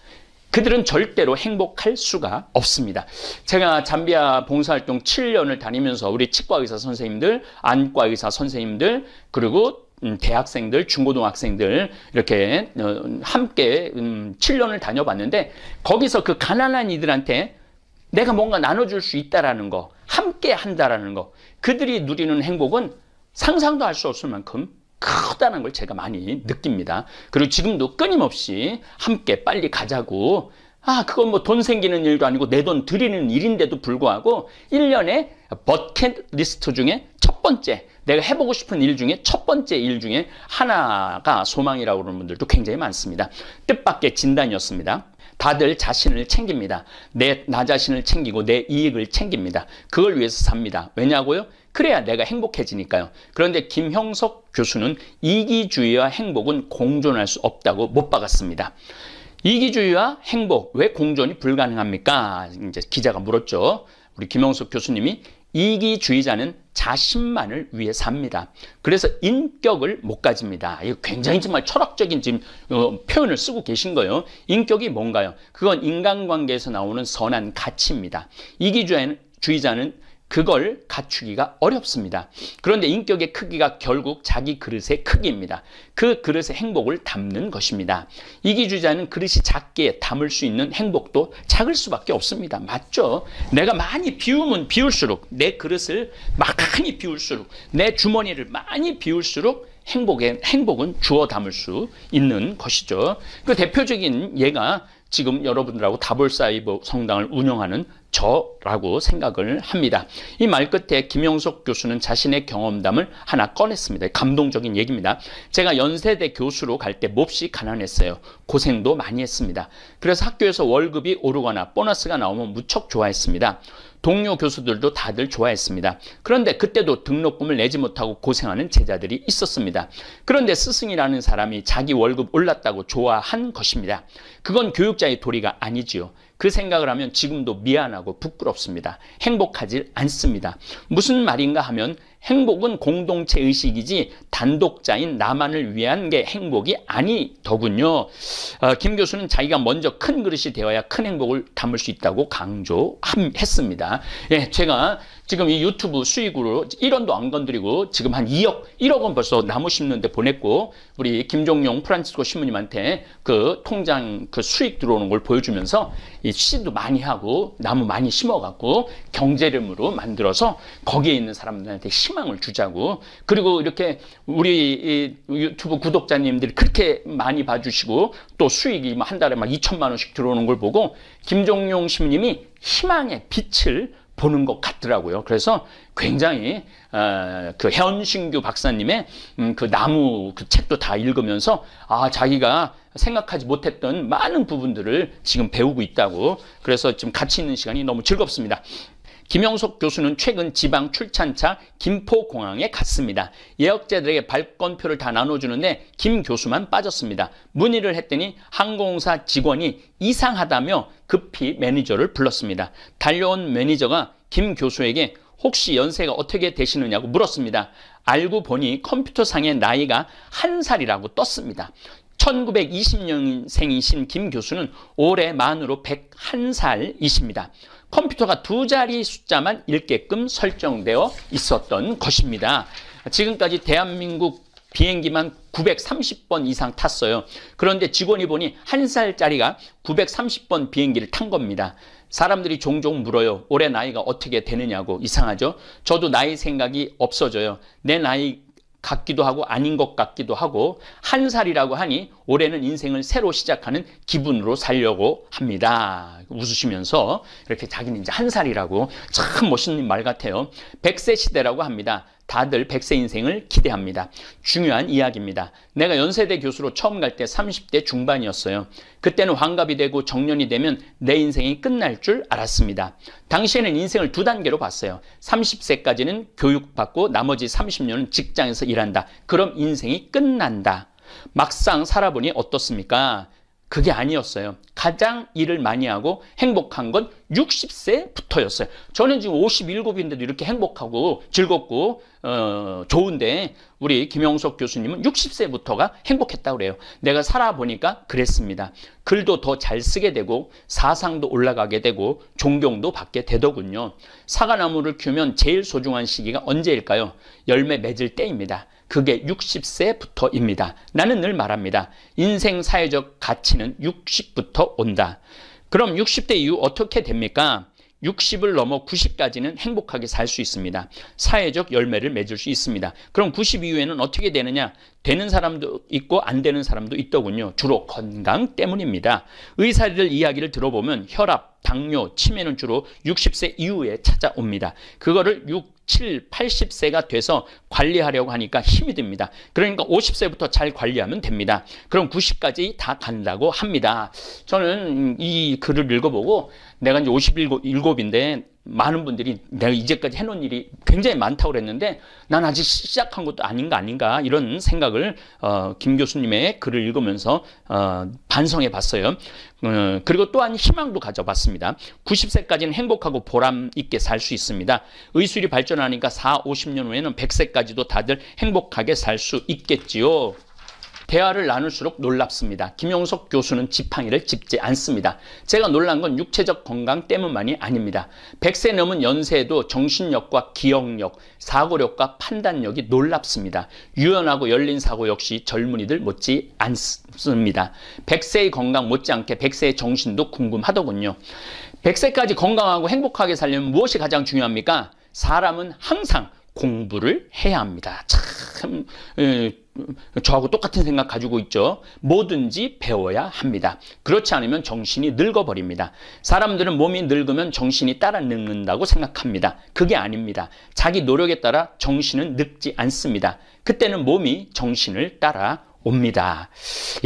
그들은 절대로 행복할 수가 없습니다. 제가 잠비아 봉사활동 7년을 다니면서 우리 치과의사 선생님들, 안과의사 선생님들, 그리고 대학생들, 중고등학생들 이렇게 함께 7년을 다녀봤는데, 거기서 그 가난한 이들한테 내가 뭔가 나눠줄 수 있다라는 거, 함께 한다라는 거, 그들이 누리는 행복은 상상도 할 수 없을 만큼 크다는 걸 제가 많이 느낍니다. 그리고 지금도 끊임없이 함께 빨리 가자고, 그건 뭐 돈 생기는 일도 아니고 내 돈 들이는 일인데도 불구하고 1년에 버킷리스트 중에 첫 번째, 내가 해보고 싶은 일 중에 첫 번째 일 중에 하나가 소망이라고 그러는 분들도 굉장히 많습니다. 뜻밖의 진단이었습니다. 다들 자신을 챙깁니다. 나 자신을 챙기고 내 이익을 챙깁니다. 그걸 위해서 삽니다. 왜냐고요? 그래야 내가 행복해지니까요. 그런데 김형석 교수는 이기주의와 행복은 공존할 수 없다고 못 박았습니다. 이기주의와 행복, 왜 공존이 불가능합니까? 이제 기자가 물었죠. 우리 김형석 교수님이 이기주의자는 자신만을 위해 삽니다. 그래서 인격을 못 가집니다. 이거 굉장히 정말 철학적인 지금 표현을 쓰고 계신 거예요. 인격이 뭔가요? 그건 인간관계에서 나오는 선한 가치입니다. 이기주의자는 그걸 갖추기가 어렵습니다. 그런데 인격의 크기가 결국 자기 그릇의 크기입니다. 그 그릇의 행복을 담는 것입니다. 이기주의자는 그릇이 작게 담을 수 있는 행복도 작을 수밖에 없습니다. 맞죠? 내가 많이 비우면 비울수록, 내 그릇을 많이 비울수록, 내 주머니를 많이 비울수록 행복은 주워 담을 수 있는 것이죠. 그 대표적인 예가 지금 여러분들하고 다볼사이버 성당을 운영하는 저라고 생각을 합니다. 이 말 끝에 김영석 교수는 자신의 경험담을 하나 꺼냈습니다. 감동적인 얘기입니다. 제가 연세대 교수로 갈 때 몹시 가난했어요. 고생도 많이 했습니다. 그래서 학교에서 월급이 오르거나 보너스가 나오면 무척 좋아했습니다. 동료 교수들도 다들 좋아했습니다. 그런데 그때도 등록금을 내지 못하고 고생하는 제자들이 있었습니다. 그런데 스승이라는 사람이 자기 월급 올랐다고 좋아한 것입니다. 그건 교육자의 도리가 아니지요. 그 생각을 하면 지금도 미안하고 부끄럽습니다. 행복하지 않습니다. 무슨 말인가 하면 행복은 공동체 의식이지 단독자인 나만을 위한 게 행복이 아니더군요. 김 교수는 자기가 먼저 큰 그릇이 되어야 큰 행복을 담을 수 있다고 강조했습니다. 예, 제가 지금 이 유튜브 수익으로 1원도 안 건드리고 지금 한 1억 원 벌써 나무 심는데 보냈고, 우리 김종용 프란치스코 신부님한테 그 통장 그 수익 들어오는 걸 보여주면서 이 씨도 많이 하고 나무 많이 심어갖고 경제름으로 만들어서 거기에 있는 사람들한테 희망을 주자고, 그리고 이렇게 우리 유튜브 구독자님들이 그렇게 많이 봐주시고 또 수익이 한 달에 막 2천만 원씩 들어오는 걸 보고 김종용 신부님이 희망의 빛을 보는 것 같더라고요. 그래서 굉장히 그 현신규 박사님의 그 나무 그 책도 다 읽으면서 자기가 생각하지 못했던 많은 부분들을 지금 배우고 있다고, 그래서 지금 같이 있는 시간이 너무 즐겁습니다. 김영석 교수는 최근 지방 출찬차 김포공항에 갔습니다. 예약자들에게 발권표를 다 나눠주는데 김 교수만 빠졌습니다. 문의를 했더니 항공사 직원이 이상하다며 급히 매니저를 불렀습니다. 달려온 매니저가 김 교수에게 혹시 연세가 어떻게 되시느냐고 물었습니다. 알고 보니 컴퓨터상의 나이가 1살이라고 떴습니다. 1920년생이신 김 교수는 올해 만으로 101살이십니다. 컴퓨터가 2자리 숫자만 읽게끔 설정되어 있었던 것입니다. 지금까지 대한민국 비행기만 930번 이상 탔어요. 그런데 직원이 보니 1살짜리가 930번 비행기를 탄 겁니다. 사람들이 종종 물어요. 올해 나이가 어떻게 되느냐고. 이상하죠? 저도 나이 생각이 없어져요. 내 나이 같기도 하고 아닌 것 같기도 하고, 1살이라고 하니 올해는 인생을 새로 시작하는 기분으로 살려고 합니다. 웃으시면서 이렇게 자기는 이제 1살이라고, 참 멋있는 말 같아요. 100세 시대라고 합니다. 다들 100세 인생을 기대합니다. 중요한 이야기입니다. 내가 연세대 교수로 처음 갈 때 30대 중반이었어요. 그때는 환갑이 되고 정년이 되면 내 인생이 끝날 줄 알았습니다. 당시에는 인생을 2단계로 봤어요. 30세까지는 교육받고 나머지 30년은 직장에서 일한다. 그럼 인생이 끝난다. 막상 살아보니 어떻습니까? 그게 아니었어요. 가장 일을 많이 하고 행복한 건 60세부터였어요. 저는 지금 57인데도 이렇게 행복하고 즐겁고 좋은데 우리 김영석 교수님은 60세부터가 행복했다고 그래요. 내가 살아보니까 그랬습니다. 글도 더 잘 쓰게 되고 사상도 올라가게 되고 존경도 받게 되더군요. 사과나무를 키우면 제일 소중한 시기가 언제일까요? 열매 맺을 때입니다. 그게 60세부터입니다. 나는 늘 말합니다. 인생 사회적 가치는 60부터 온다. 그럼 60대 이후 어떻게 됩니까? 60을 넘어 90까지는 행복하게 살 수 있습니다. 사회적 열매를 맺을 수 있습니다. 그럼 90 이후에는 어떻게 되느냐? 되는 사람도 있고 안 되는 사람도 있더군요. 주로 건강 때문입니다. 의사들 이야기를 들어보면 혈압, 당뇨, 치매는 주로 60세 이후에 찾아옵니다. 그거를 6, 7, 80세가 돼서 관리하려고 하니까 힘이 듭니다. 그러니까 50세부터 잘 관리하면 됩니다. 그럼 90까지 다 간다고 합니다. 저는 이 글을 읽어보고 내가 이제 57인데 많은 분들이 내가 이제까지 해놓은 일이 굉장히 많다고 그랬는데 난 아직 시작한 것도 아닌가 이런 생각을 김 교수님의 글을 읽으면서 반성해 봤어요. 그리고 또한 희망도 가져봤습니다. 90세까지는 행복하고 보람 있게 살 수 있습니다. 의술이 발전하니까 4, 50년 후에는 100세까지도 다들 행복하게 살 수 있겠지요. 대화를 나눌수록 놀랍습니다. 김영석 교수는 지팡이를 짚지 않습니다. 제가 놀란 건 육체적 건강 때문만이 아닙니다. 100세 넘은 연세에도 정신력과 기억력, 사고력과 판단력이 놀랍습니다. 유연하고 열린 사고 역시 젊은이들 못지 않습니다. 100세의 건강 못지않게 100세의 정신도 궁금하더군요. 100세까지 건강하고 행복하게 살려면 무엇이 가장 중요합니까? 사람은 항상 공부를 해야 합니다. 참 저하고 똑같은 생각 가지고 있죠. 뭐든지 배워야 합니다. 그렇지 않으면 정신이 늙어버립니다. 사람들은 몸이 늙으면 정신이 따라 늙는다고 생각합니다. 그게 아닙니다. 자기 노력에 따라 정신은 늙지 않습니다. 그때는 몸이 정신을 따라 옵니다.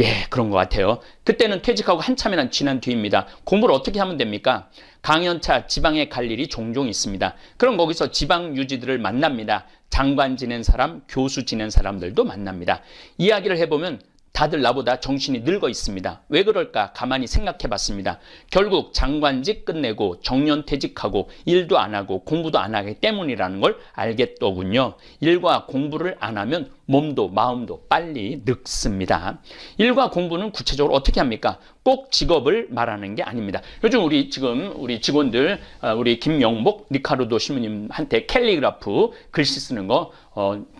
예, 그런 것 같아요. 그때는 퇴직하고 한참이나 지난 뒤입니다. 공부를 어떻게 하면 됩니까? 강연차 지방에 갈 일이 종종 있습니다. 그럼 거기서 지방 유지들을 만납니다. 장관 지낸 사람, 교수 지낸 사람들도 만납니다. 이야기를 해보면 다들 나보다 정신이 늙어 있습니다. 왜 그럴까 가만히 생각해 봤습니다. 결국 장관직 끝내고 정년퇴직하고 일도 안 하고 공부도 안 하기 때문이라는 걸 알겠더군요. 일과 공부를 안 하면 몸도 마음도 빨리 늙습니다. 일과 공부는 구체적으로 어떻게 합니까? 꼭 직업을 말하는 게 아닙니다. 요즘 우리 직원들, 우리 김영복 리카르도 신부님한테 캘리그라프 글씨 쓰는 거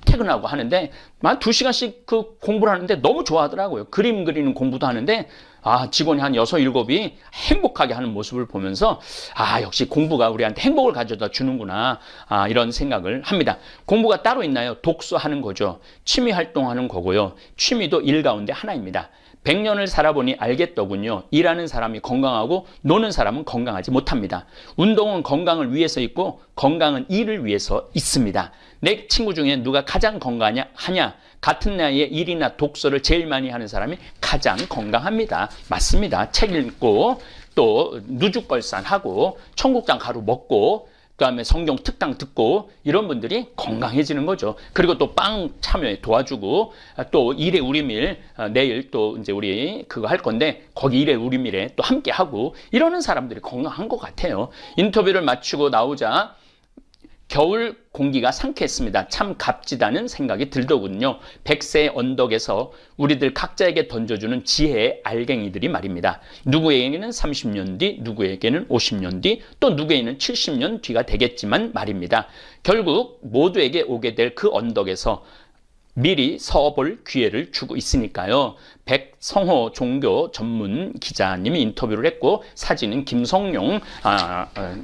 퇴근하고 하는데 한 2시간씩 그 공부를 하는데 너무 좋아하더라고요. 그림 그리는 공부도 하는데 직원이 한 6, 7이 행복하게 하는 모습을 보면서 역시 공부가 우리한테 행복을 가져다 주는구나 이런 생각을 합니다. 공부가 따로 있나요? 독서하는 거죠. 취미 활동하는 거고요. 취미도 일 가운데 하나입니다. 100년을 살아보니 알겠더군요. 일하는 사람이 건강하고 노는 사람은 건강하지 못합니다. 운동은 건강을 위해서 있고 건강은 일을 위해서 있습니다. 내 친구 중에 누가 가장 건강하냐? 같은 나이에 일이나 독서를 제일 많이 하는 사람이 가장 건강합니다. 맞습니다. 책 읽고 또 누죽벌산하고 청국장 가루 먹고 그다음에 성경 특강 듣고 이런 분들이 건강해지는 거죠. 그리고 또 빵 참여에 도와주고 또 일의 우리밀 내일 또 이제 우리 그거 할 건데 거기 일의 우리밀에 또 함께 하고 이러는 사람들이 건강한 것 같아요. 인터뷰를 마치고 나오자 겨울 공기가 상쾌했습니다. 참 값지다는 생각이 들더군요. 100세의 언덕에서 우리들 각자에게 던져주는 지혜의 알갱이들이 말입니다. 누구에게는 30년 뒤, 누구에게는 50년 뒤, 또 누구에게는 70년 뒤가 되겠지만 말입니다. 결국 모두에게 오게 될 그 언덕에서 미리 서볼 기회를 주고 있으니까요. 백성호 종교 전문 기자님이 인터뷰를 했고 사진은 김성용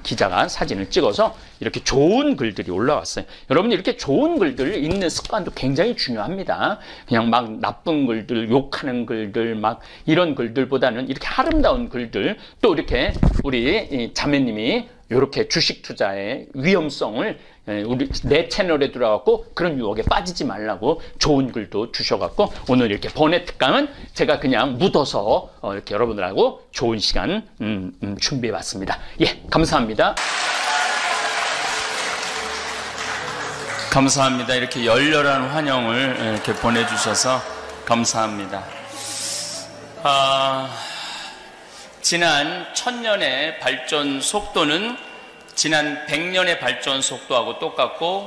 기자가 사진을 찍어서 이렇게 좋은 글들이 올라왔어요. 여러분 이렇게 좋은 글들을 읽는 습관도 굉장히 중요합니다. 그냥 막 나쁜 글들, 욕하는 글들 막 이런 글들보다는 이렇게 아름다운 글들 또 이렇게 우리 자매님이 이렇게 주식 투자의 위험성을 우리 내 채널에 들어가고 그런 유혹에 빠지지 말라고 좋은 글도 주셔갖고 오늘 이렇게 번외 특강은 제가 그냥 묻어서 이렇게 여러분들하고 좋은 시간 준비해봤습니다. 예, 감사합니다. 감사합니다. 이렇게 열렬한 환영을 이렇게 보내주셔서 감사합니다. 지난 1000년의 발전 속도는 지난 100년의 발전 속도하고 똑같고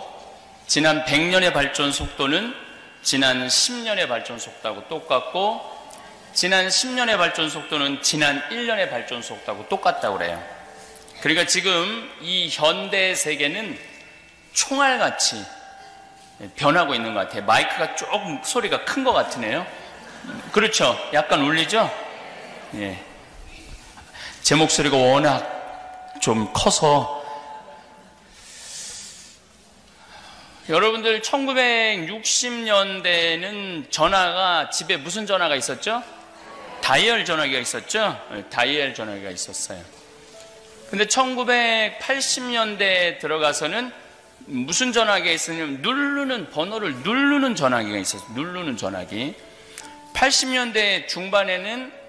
지난 100년의 발전 속도는 지난 10년의 발전 속도하고 똑같고 지난 10년의 발전 속도는 지난 1년의 발전 속도하고 똑같다고 그래요. 그러니까 지금 이 현대 세계는 총알같이 변하고 있는 것 같아요. 마이크가 조금 소리가 큰 것 같으네요. 그렇죠? 약간 울리죠? 예. 제 목소리가 워낙 좀 커서 여러분들 1960년대는 전화가 집에 무슨 전화가 있었죠? 다이얼 전화기가 있었죠? 다이얼 전화기가 있었어요. 근데 1980년대에 들어가서는 무슨 전화기가 있었냐면 누르는 번호를 누르는 전화기가 있었어요. 누르는 전화기. 80년대 중반에는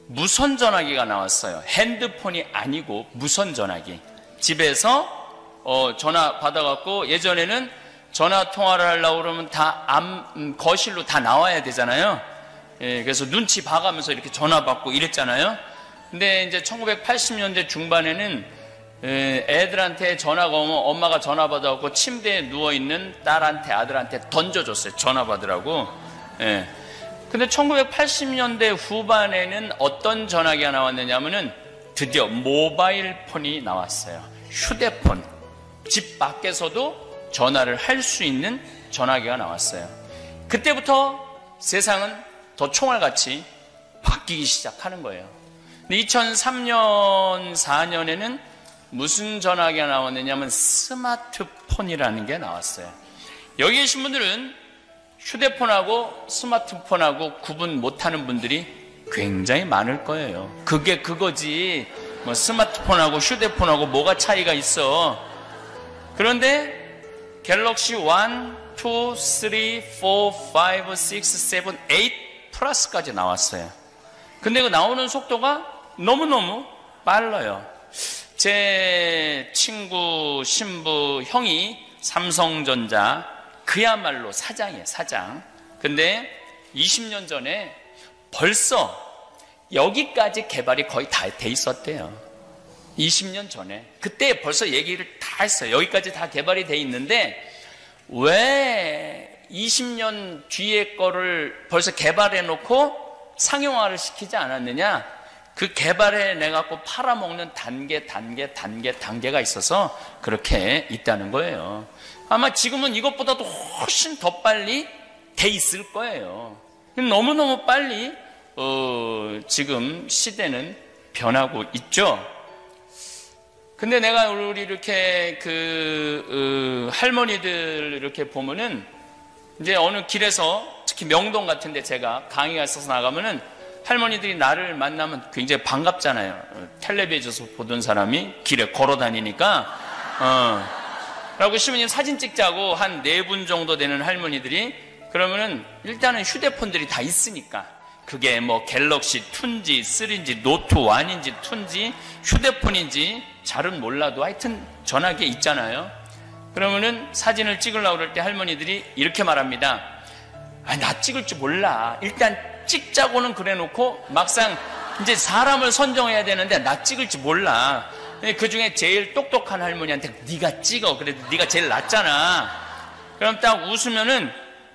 무선 전화기가 나왔어요. 핸드폰이 아니고 무선 전화기. 집에서 전화 받아갖고 예전에는 전화 통화를 하려고 그러면 다 거실로 다 나와야 되잖아요. 예, 그래서 눈치 봐가면서 이렇게 전화 받고 이랬잖아요. 근데 이제 1980년대 중반에는 애들한테 전화가 오면 엄마가 전화 받아갖고 침대에 누워있는 딸한테 아들한테 던져줬어요. 전화 받으라고. 예. 근데 1980년대 후반에는 어떤 전화기가 나왔느냐면은 드디어 모바일 폰이 나왔어요. 휴대폰. 집 밖에서도 전화를 할 수 있는 전화기가 나왔어요. 그때부터 세상은 더 총알같이 바뀌기 시작하는 거예요. 2003년, 4년에는 무슨 전화기가 나왔느냐면 스마트폰이라는 게 나왔어요. 여기 계신 분들은 휴대폰하고 스마트폰하고 구분 못하는 분들이 굉장히 많을 거예요. 그게 그거지. 뭐 스마트폰하고 휴대폰하고 뭐가 차이가 있어. 그런데 갤럭시 1, 2, 3, 4, 5, 6, 7, 8 플러스까지 나왔어요. 근데 그 나오는 속도가 너무너무 빨라요. 제 친구 신부 형이 삼성전자 그야말로 사장이에요. 사장. 근데 20년 전에 벌써 여기까지 개발이 거의 다 돼 있었대요. 20년 전에. 그때 벌써 얘기를 다 했어요. 여기까지 다 개발이 돼 있는데 왜 20년 뒤에 거를 벌써 개발해 놓고 상용화를 시키지 않았느냐? 그 개발해 내갖고 팔아먹는 단계가 있어서 그렇게 있다는 거예요. 아마 지금은 이것보다도 훨씬 더 빨리 돼 있을 거예요. 너무너무 빨리 지금 시대는 변하고 있죠. 근데 내가 우리 이렇게 할머니들 이렇게 보면은 이제 어느 길에서 특히 명동 같은데 제가 강의가 있어서 나가면은 할머니들이 나를 만나면 굉장히 반갑잖아요. 텔레비전에서 보던 사람이 길에 걸어 다니니까 라고 시부님 사진 찍자고 한 4분 정도 되는 할머니들이 그러면은 일단은 휴대폰들이 다 있으니까 그게 뭐 갤럭시 2인지 3인지 노트 1인지 2인지 휴대폰인지 잘은 몰라도 하여튼 전화기에 있잖아요. 그러면은 사진을 찍으려고 그럴 때 할머니들이 이렇게 말합니다. 아, 나 찍을 줄 몰라. 일단 찍자고는 그래 놓고 막상 이제 사람을 선정해야 되는데 나 찍을 줄 몰라. 그 중에 제일 똑똑한 할머니한테 네가 찍어. 그래도 네가 제일 낫잖아. 그럼 딱 웃으면은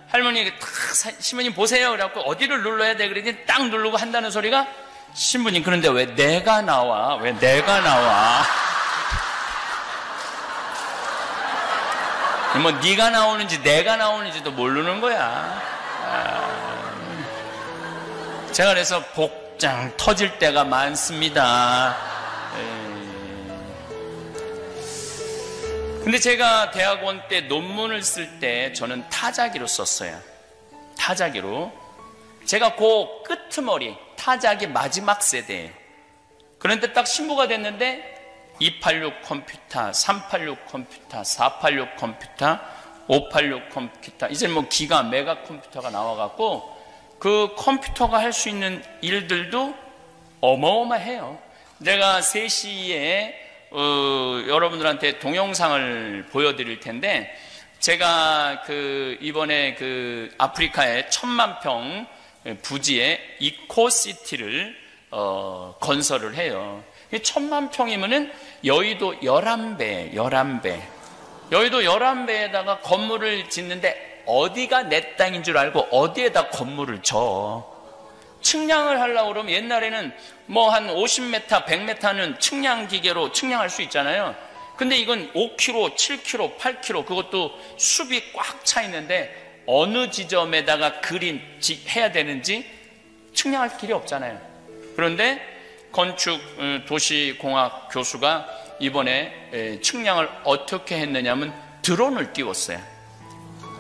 할머니가 탁 신부님 보세요. 그래갖고 어디를 눌러야 돼? 그랬더니 딱 누르고 한다는 소리가 신부님 그런데 왜 내가 나와? 왜 내가 나와? 뭐 네가 나오는지 내가 나오는지도 모르는 거야. 제가 그래서 복장 터질 때가 많습니다. 근데 제가 대학원 때 논문을 쓸 때 저는 타자기로 썼어요. 타자기로. 제가 그 끄트머리 타자기 마지막 세대. 그런데 딱 신부가 됐는데 286 컴퓨터, 386 컴퓨터, 486 컴퓨터, 586 컴퓨터, 이제 뭐 기가 메가 컴퓨터가 나와갖고 그 컴퓨터가 할 수 있는 일들도 어마어마해요. 내가 3시에 여러분들한테 동영상을 보여드릴 텐데 제가 이번에 아프리카의 1000만평 부지에 이코시티를 건설을 해요. 1000만평이면은 여의도 11배. 여의도 11배에다가 건물을 짓는데 어디가 내 땅인 줄 알고 어디에다 건물을 져. 측량을 하려고 그러면 옛날에는 뭐 한 50m, 100m는 측량 기계로 측량할 수 있잖아요. 근데 이건 5km, 7km, 8km 그것도 숲이 꽉 차 있는데 어느 지점에다가 해야 되는지 측량할 길이 없잖아요. 그런데 건축 도시공학 교수가 이번에 측량을 어떻게 했느냐면 드론을 띄웠어요.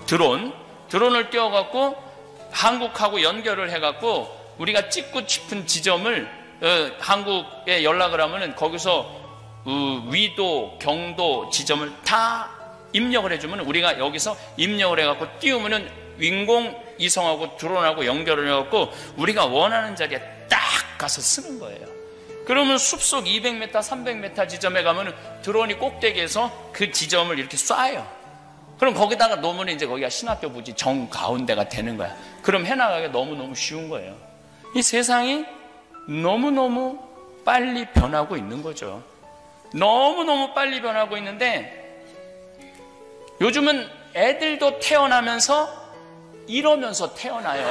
드론을 띄워갖고 한국하고 연결을 해갖고 우리가 찍고 싶은 지점을 한국에 연락을 하면은 거기서 위도, 경도 지점을 다 입력을 해주면 우리가 여기서 입력을 해갖고 띄우면은 인공위성하고 드론하고 연결을 해갖고 우리가 원하는 자리에 딱 가서 쓰는 거예요. 그러면 숲속 200m, 300m 지점에 가면 드론이 꼭대기에서 그 지점을 이렇게 쏴요. 그럼 거기다가 놓으면 이제 거기가 신학교 부지 정 가운데가 되는 거야. 그럼 해나가기가 너무너무 쉬운 거예요. 이 세상이 너무너무 빨리 변하고 있는 거죠. 너무너무 빨리 변하고 있는데 요즘은 애들도 태어나면서 이러면서 태어나요.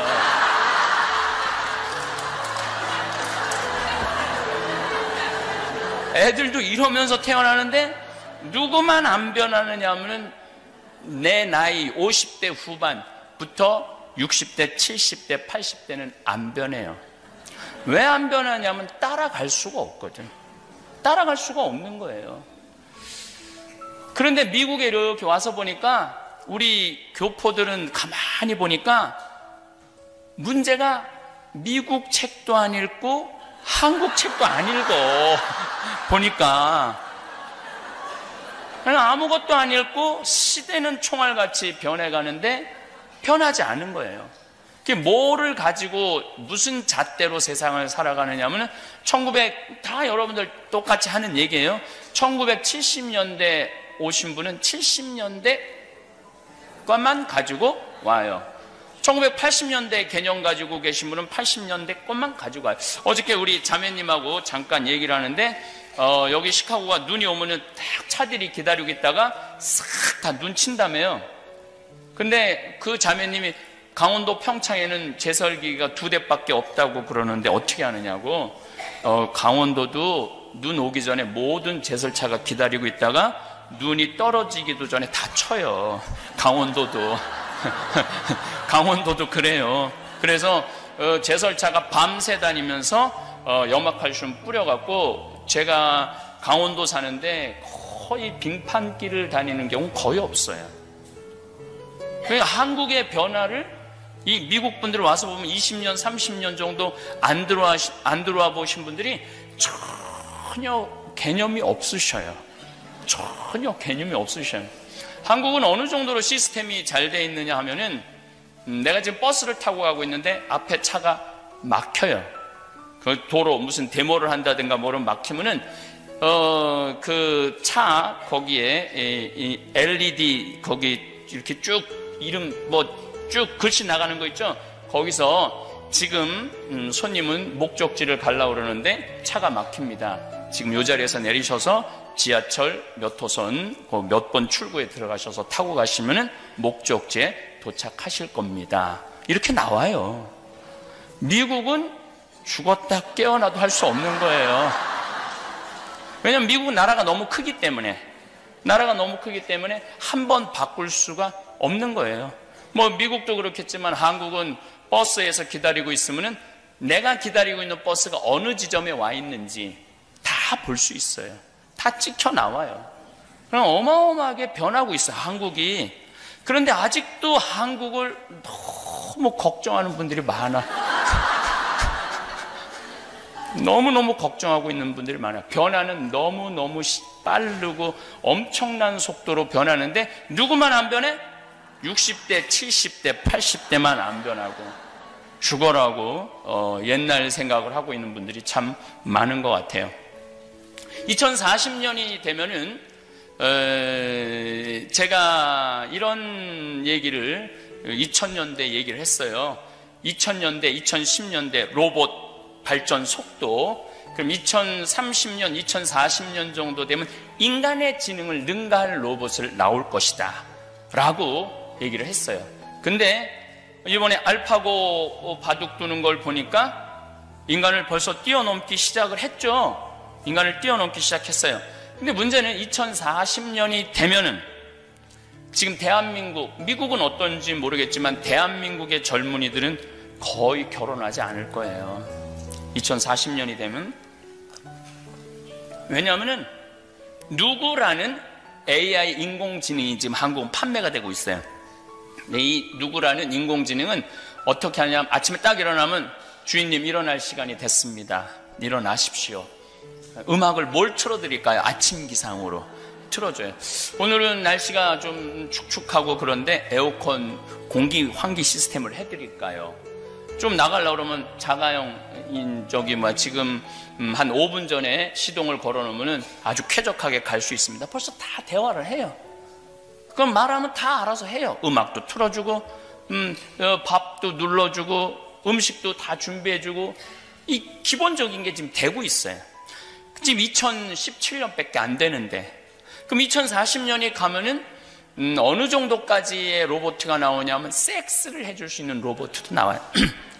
애들도 이러면서 태어나는데 누구만 안 변하느냐 하면 내 나이 50대 후반부터 60대, 70대, 80대는 안 변해요. 왜 안 변하냐면 따라갈 수가 없거든. 따라갈 수가 없는 거예요. 그런데 미국에 이렇게 와서 보니까 우리 교포들은 가만히 보니까 문제가 미국 책도 안 읽고 한국 책도 안 읽어. 보니까 아무것도 안 읽고 시대는 총알같이 변해가는데 변하지 않은 거예요. 그게 뭐를 가지고 무슨 잣대로 세상을 살아가느냐면 다 여러분들 똑같이 하는 얘기예요. 1970년대 오신 분은 70년대 것만 가지고 와요. 1980년대 개념 가지고 계신 분은 80년대 것만 가지고 와요. 어저께 우리 자매님하고 잠깐 얘기를 하는데 여기 시카고가 눈이 오면은 딱 차들이 기다리고 있다가 싹 다 눈 친다며요. 근데 그 자매님이 강원도 평창에는 제설기가 2대밖에 없다고 그러는데 어떻게 하느냐고. 강원도도 눈 오기 전에 모든 제설차가 기다리고 있다가 눈이 떨어지기도 전에 다 쳐요. 강원도도. 강원도도 그래요. 그래서 제설차가 밤새 다니면서 염화칼슘 뿌려갖고, 제가 강원도 사는데 거의 빙판길을 다니는 경우 거의 없어요. 그러니까 한국의 변화를 이 미국 분들 와서 보면 20년, 30년 정도 안 들어와 보신 분들이 전혀 개념이 없으셔요. 전혀 개념이 없으셔요. 한국은 어느 정도로 시스템이 잘 돼 있느냐 하면은, 내가 지금 버스를 타고 가고 있는데 앞에 차가 막혀요. 그 도로 무슨 데모를 한다든가 뭐를 막히면은 그 차 거기에 이 LED 거기 이렇게 쭉 이름 뭐 쭉 글씨 나가는 거 있죠? 거기서 지금 손님은 목적지를 가려고 그러는데 차가 막힙니다. 지금 이 자리에서 내리셔서 지하철 몇 호선 몇 번 출구에 들어가셔서 타고 가시면은 목적지에 도착하실 겁니다. 이렇게 나와요. 미국은 죽었다 깨어나도 할 수 없는 거예요. 왜냐하면 미국은 나라가 너무 크기 때문에 한 번 바꿀 수가 없는 거예요. 뭐 미국도 그렇겠지만 한국은 버스에서 기다리고 있으면은 내가 기다리고 있는 버스가 어느 지점에 와 있는지 다 볼 수 있어요. 다 찍혀 나와요. 그럼 어마어마하게 변하고 있어요, 한국이. 그런데 아직도 한국을 너무 걱정하는 분들이 많아. 너무너무 걱정하고 있는 분들이 많아요. 변화는 너무너무 빠르고 엄청난 속도로 변하는데 누구만 안 변해? 60대, 70대, 80대만 안 변하고 죽어라고 옛날 생각을 하고 있는 분들이 참 많은 것 같아요. 2040년이 되면은 제가 이런 얘기를 2000년대 얘기를 했어요. 2000년대, 2010년대 로봇 발전 속도, 그럼 2030년, 2040년 정도 되면 인간의 지능을 능가할 로봇을 나올 것이다 라고 얘기를 했어요. 근데 이번에 알파고 바둑 두는 걸 보니까 인간을 벌써 뛰어넘기 시작을 했죠. 인간을 뛰어넘기 시작했어요. 근데 문제는 2040년이 되면은 지금 대한민국, 미국은 어떤지 모르겠지만 대한민국의 젊은이들은 거의 결혼하지 않을 거예요. 2040년이 되면. 왜냐하면은 누구라는 AI 인공지능이 지금 한국은 판매가 되고 있어요. 이 누구라는 인공지능은 어떻게 하냐면 아침에 딱 일어나면 주인님 일어날 시간이 됐습니다. 일어나십시오. 음악을 뭘 틀어드릴까요? 아침 기상으로 틀어줘요. 오늘은 날씨가 좀 축축하고 그런데 에어컨 공기 환기 시스템을 해드릴까요? 좀 나가려고 그러면 자가용 지금 한 5분 전에 시동을 걸어놓으면 아주 쾌적하게 갈 수 있습니다. 벌써 다 대화를 해요. 그럼 말하면 다 알아서 해요. 음악도 틀어주고 밥도 눌러주고 음식도 다 준비해주고, 이 기본적인 게 지금 되고 있어요. 지금 2017년밖에 안 되는데, 그럼 2040년이 가면은 어느 정도까지의 로봇가 나오냐면 섹스를 해줄 수 있는 로봇도 나와요.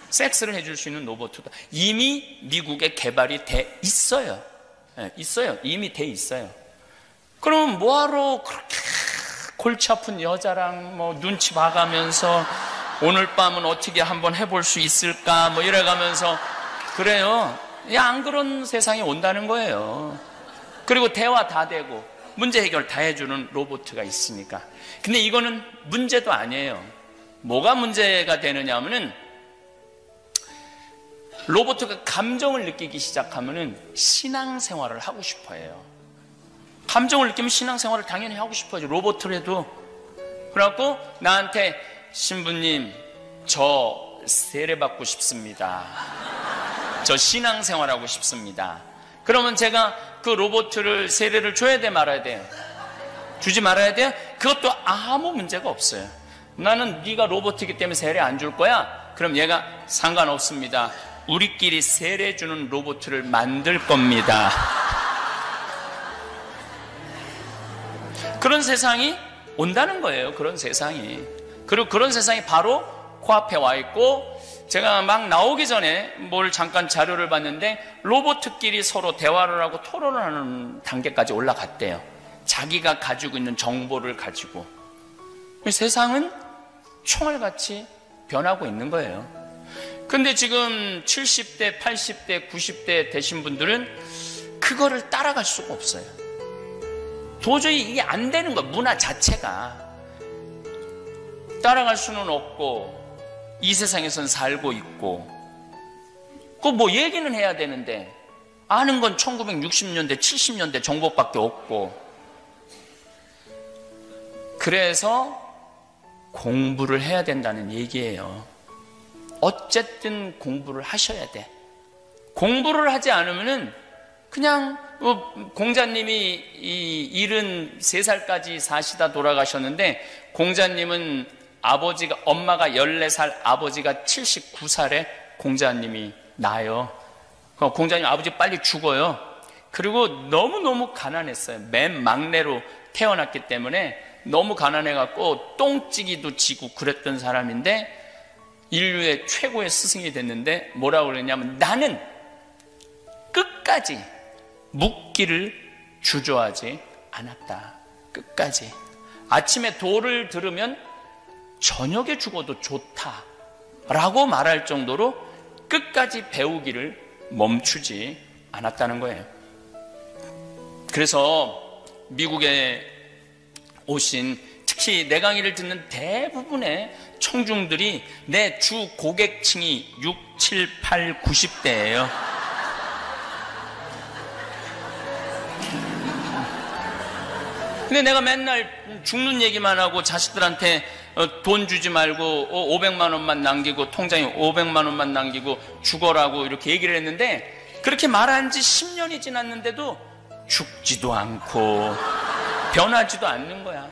섹스를 해줄 수 있는 로봇도 이미 미국에 개발이 돼 있어요. 있어요. 이미 돼 있어요. 그럼 뭐하러 그렇게 골치 아픈 여자랑 뭐 눈치 봐가면서 오늘 밤은 어떻게 한번 해볼 수 있을까 뭐 이래가면서 그래요. 안 그런 세상이 온다는 거예요. 그리고 대화 다 되고 문제 해결 다 해주는 로봇가 있으니까. 근데 이거는 문제도 아니에요. 뭐가 문제가 되느냐 하면은 로봇가 감정을 느끼기 시작하면은 신앙생활을 하고 싶어 해요. 감정을 느끼면 신앙생활을 당연히 하고 싶어 하죠. 로봇이라도. 그래갖고 나한테 신부님 저 세례받고 싶습니다. 저 신앙생활하고 싶습니다. 그러면 제가 그 로봇을 세례를 줘야 돼 말아야 돼요? 주지 말아야 돼요? 그것도 아무 문제가 없어요. 나는 네가 로봇이기 때문에 세례 안 줄 거야? 그럼 얘가 상관없습니다. 우리끼리 세례 주는 로봇을 만들 겁니다. 그런 세상이 온다는 거예요. 그런 세상이. 그리고 그런 세상이 바로 코앞에 와 있고, 제가 막 나오기 전에 뭘 잠깐 자료를 봤는데 로봇끼리 서로 대화를 하고 토론을 하는 단계까지 올라갔대요. 자기가 가지고 있는 정보를 가지고. 세상은 총알같이 변하고 있는 거예요. 근데 지금 70대, 80대, 90대 되신 분들은 그거를 따라갈 수가 없어요. 도저히 이게 안 되는 거예요. 문화 자체가. 따라갈 수는 없고 이 세상에선 살고 있고, 그 뭐 얘기는 해야 되는데 아는 건 1960년대, 70년대 정보밖에 없고. 그래서 공부를 해야 된다는 얘기예요. 어쨌든 공부를 하셔야 돼. 공부를 하지 않으면은 그냥 공자님이 73살까지 사시다 돌아가셨는데, 공자님은 엄마가 14살, 아버지가 79살에 공자님이 나요. 공자님 아버지 빨리 죽어요. 그리고 너무너무 가난했어요. 맨 막내로 태어났기 때문에 너무 가난해갖고 똥찌기도 지고 그랬던 사람인데, 인류의 최고의 스승이 됐는데 뭐라고 그랬냐면, 나는 끝까지 묵기를 주저하지 않았다. 끝까지. 아침에 도를 들으면 저녁에 죽어도 좋다라고 말할 정도로 끝까지 배우기를 멈추지 않았다는 거예요. 그래서 미국에 오신, 특히 내 강의를 듣는 대부분의 청중들이 내 주 고객층이 6, 7, 8, 90대예요. 근데 내가 맨날 죽는 얘기만 하고 자식들한테 돈 주지 말고 500만 원만 남기고, 통장에 500만 원만 남기고 죽어라고 이렇게 얘기를 했는데, 그렇게 말한 지 10년이 지났는데도 죽지도 않고 변하지도 않는 거야.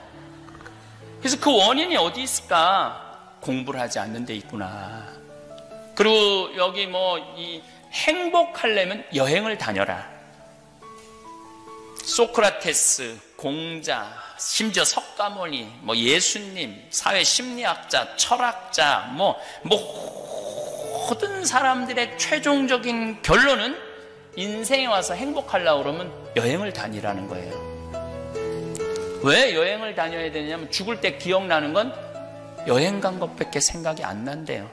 그래서 그 원인이 어디 있을까? 공부를 하지 않는 데 있구나. 그리고 여기 행복하려면 여행을 다녀라. 소크라테스, 공자, 심지어 석가모니, 예수님, 사회심리학자, 철학자, 모든 사람들의 최종적인 결론은 인생에 와서 행복하려고 그러면 여행을 다니라는 거예요. 왜 여행을 다녀야 되냐면, 죽을 때 기억나는 건 여행 간 것밖에 생각이 안 난대요.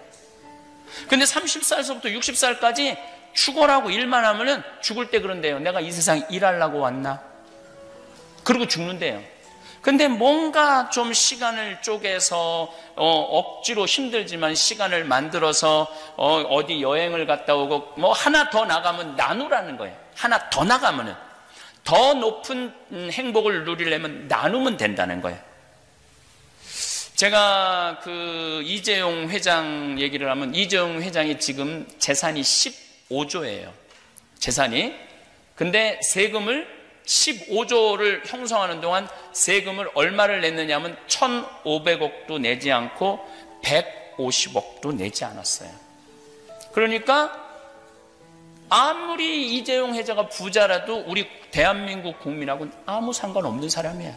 근데 30살서부터 60살까지 죽어라고 일만 하면은 죽을 때 그런데요. 내가 이 세상에 일하려고 왔나? 그리고 죽는데요. 근데 뭔가 좀 시간을 쪼개서 억지로 힘들지만 시간을 만들어서 어디 여행을 갔다 오고 하나 더 나가면 나누라는 거예요. 하나 더 나가면은 더 높은 행복을 누리려면 나누면 된다는 거예요. 제가 이재용 회장 얘기를 하면, 이재용 회장이 지금 재산이 15조예요. 재산이. 근데 세금을 15조를 형성하는 동안 세금을 얼마를 냈느냐 하면 1,500억도 내지 않고 150억도 내지 않았어요. 그러니까 아무리 이재용 회장가 부자라도 우리 대한민국 국민하고는 아무 상관없는 사람이야.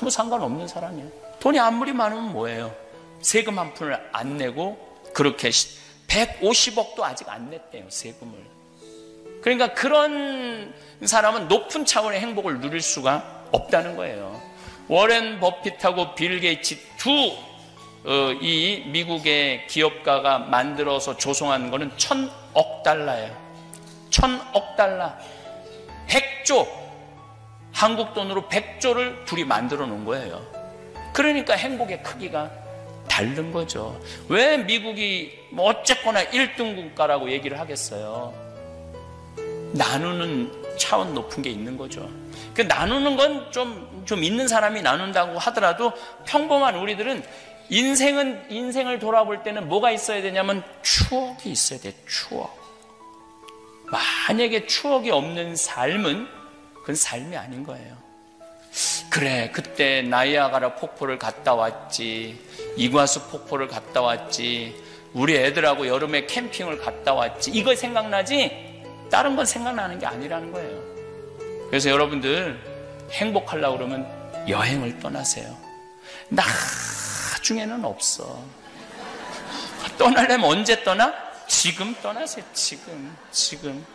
아무 상관없는 사람이야. 돈이 아무리 많으면 뭐예요? 세금 한 푼을 안 내고 그렇게 150억도 아직 안 냈대요, 세금을. 그러니까 그런 사람은 높은 차원의 행복을 누릴 수가 없다는 거예요. 워렌 버핏하고 빌 게이츠 이 미국의 기업가가 만들어서 조성한 거는 1,000억 달러예요. 1,000억 달러. 100조. 한국 돈으로 100조를 둘이 만들어 놓은 거예요. 그러니까 행복의 크기가 다른 거죠. 왜 미국이 어쨌거나 1등 국가라고 얘기를 하겠어요? 나누는 차원 높은 게 있는 거죠. 그 나누는 건 좀 있는 사람이 나눈다고 하더라도 평범한 우리들은 인생을 돌아볼 때는 뭐가 있어야 되냐면 추억이 있어야 돼. 추억. 만약에 추억이 없는 삶은 그건 삶이 아닌 거예요. 그래, 그때 나이아가라 폭포를 갔다 왔지, 이과수 폭포를 갔다 왔지, 우리 애들하고 여름에 캠핑을 갔다 왔지, 이거 생각나지 다른 건 생각나는 게 아니라는 거예요. 그래서 여러분들 행복하려고 그러면 여행을 떠나세요. 나중에는 없어. 떠나려면 언제 떠나? 지금 떠나세요. 지금.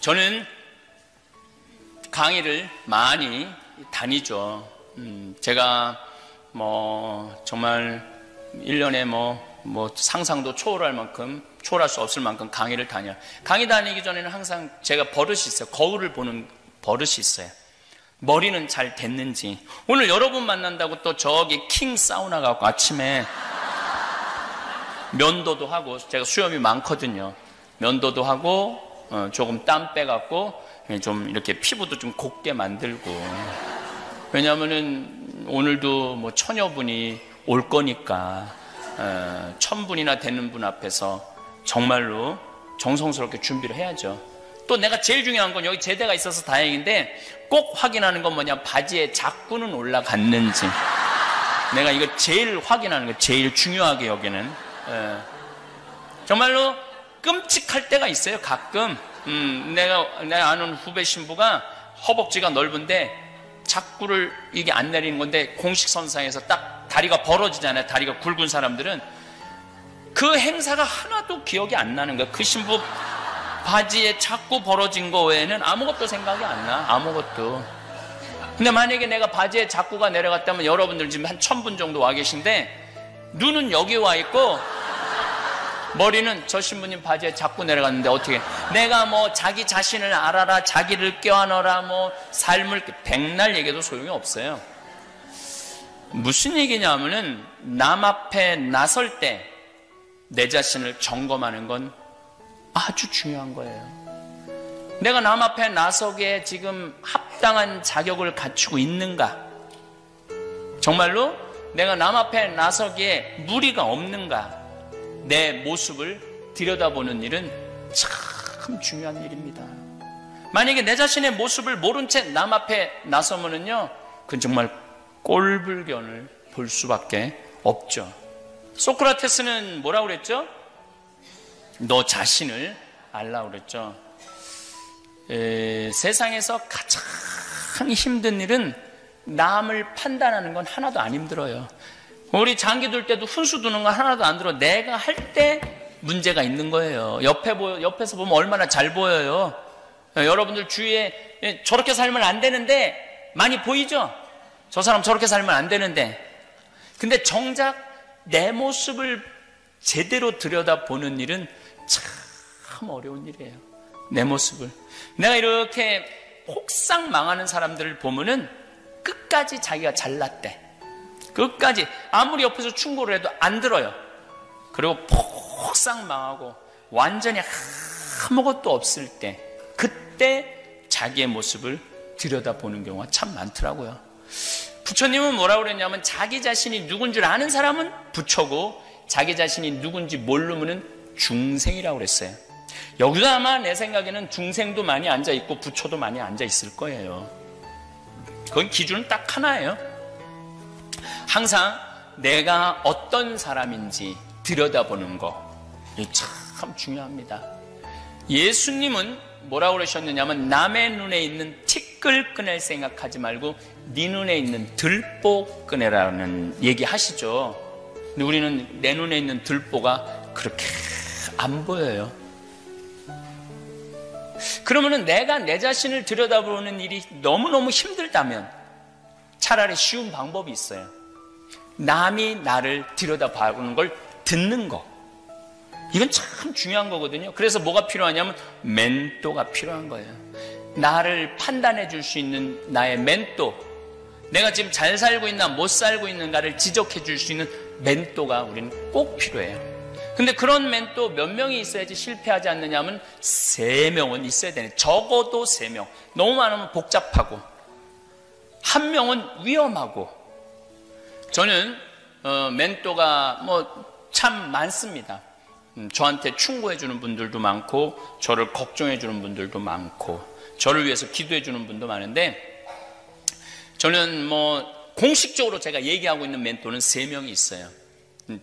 저는 강의를 많이 다니죠. 제가 정말 1년에 상상도 초월할 수 없을 만큼 강의를 다녀요. 강의 다니기 전에는 항상 제가 버릇이 있어요. 거울을 보는 버릇이 있어요. 머리는 잘 됐는지. 오늘 여러분 만난다고 또 저기 킹 사우나 가고 아침에 면도도 하고, 제가 수염이 많거든요. 면도도 하고 조금 땀 빼갖고 좀 이렇게 피부도 좀 곱게 만들고. 왜냐하면은 오늘도 천여분이 올 거니까 1000분이나 되는 분 앞에서 정말로 정성스럽게 준비를 해야죠. 또 내가 제일 중요한 건, 여기 제대가 있어서 다행인데 꼭 확인하는 건 뭐냐, 바지에 자꾸는 올라갔는지. 내가 이거 제일 확인하는 거, 제일 중요하게 여기는. 정말로 끔찍할 때가 있어요. 가끔 내가 아는 후배 신부가 허벅지가 넓은데 자꾸를 이게 안 내리는 건데, 공식선상에서 딱 다리가 벌어지잖아요. 다리가 굵은 사람들은. 그 행사가 하나도 기억이 안 나는 거야. 그 신부 바지에 자꾸 벌어진 거 외에는 아무것도 생각이 안 나. 아무것도. 근데 만약에 내가 바지에 자꾸가 내려갔다면, 여러분들 지금 한 1000분 정도 와 계신데 눈은 여기 와 있고 머리는 저 신부님 바지에 자꾸 내려갔는데, 어떻게 내가 자기 자신을 알아라, 자기를 껴안아라, 삶을 백날 얘기해도 소용이 없어요. 무슨 얘기냐면은, 남 앞에 나설 때 내 자신을 점검하는 건 아주 중요한 거예요. 내가 남 앞에 나서기에 지금 합당한 자격을 갖추고 있는가? 정말로 내가 남 앞에 나서기에 무리가 없는가? 내 모습을 들여다보는 일은 참 중요한 일입니다. 만약에 내 자신의 모습을 모른 채 남 앞에 나서면은요, 그건 정말 꼴불견을 볼 수밖에 없죠. 소크라테스는 뭐라고 그랬죠? 너 자신을 알라고 그랬죠. 세상에서 가장 힘든 일은 남을 판단하는 건 하나도 안 힘들어요. 우리 장기 둘 때도 훈수 두는 거 하나도 안 들어. 내가 할 때 문제가 있는 거예요. 옆에서 보면 얼마나 잘 보여요. 여러분들 주위에 저렇게 살면 안 되는데 많이 보이죠? 저 사람 저렇게 살면 안 되는데. 근데 정작 내 모습을 제대로 들여다보는 일은 참 어려운 일이에요. 내 모습을. 내가 이렇게 혹상 망하는 사람들을 보면은 끝까지 자기가 잘났대. 끝까지 아무리 옆에서 충고를 해도 안 들어요. 그리고 폭삭 망하고 완전히 아무것도 없을 때, 그때 자기의 모습을 들여다보는 경우가 참 많더라고요. 부처님은 뭐라고 그랬냐면, 자기 자신이 누군 줄 아는 사람은 부처고 자기 자신이 누군지 모르면은 중생이라고 그랬어요. 여기도 아마 내 생각에는 중생도 많이 앉아있고 부처도 많이 앉아있을 거예요. 그건 기준은 딱 하나예요. 항상 내가 어떤 사람인지 들여다보는 거, 이게 참 중요합니다. 예수님은 뭐라고 그러셨느냐면, 남의 눈에 있는 티끌 꺼낼 생각하지 말고 네 눈에 있는 들보 꺼내라는 얘기 하시죠. 근데 우리는 내 눈에 있는 들보가 그렇게 안 보여요. 그러면은 내가 내 자신을 들여다보는 일이 너무너무 힘들다면 차라리 쉬운 방법이 있어요. 남이 나를 들여다보는 걸 듣는 거. 이건 참 중요한 거거든요. 그래서 뭐가 필요하냐면 멘토가 필요한 거예요. 나를 판단해 줄 수 있는 나의 멘토, 내가 지금 잘 살고 있나 못 살고 있는가를 지적해 줄 수 있는 멘토가 우리는 꼭 필요해요. 근데 그런 멘토 몇 명이 있어야지 실패하지 않느냐면 3명은 있어야 되네. 적어도 3명. 너무 많으면 복잡하고, 1명은 위험하고. 저는 멘토가 참 많습니다. 저한테 충고해 주는 분들도 많고 저를 걱정해 주는 분들도 많고 저를 위해서 기도해 주는 분도 많은데 저는 뭐 공식적으로 제가 얘기하고 있는 멘토는 3명이 있어요.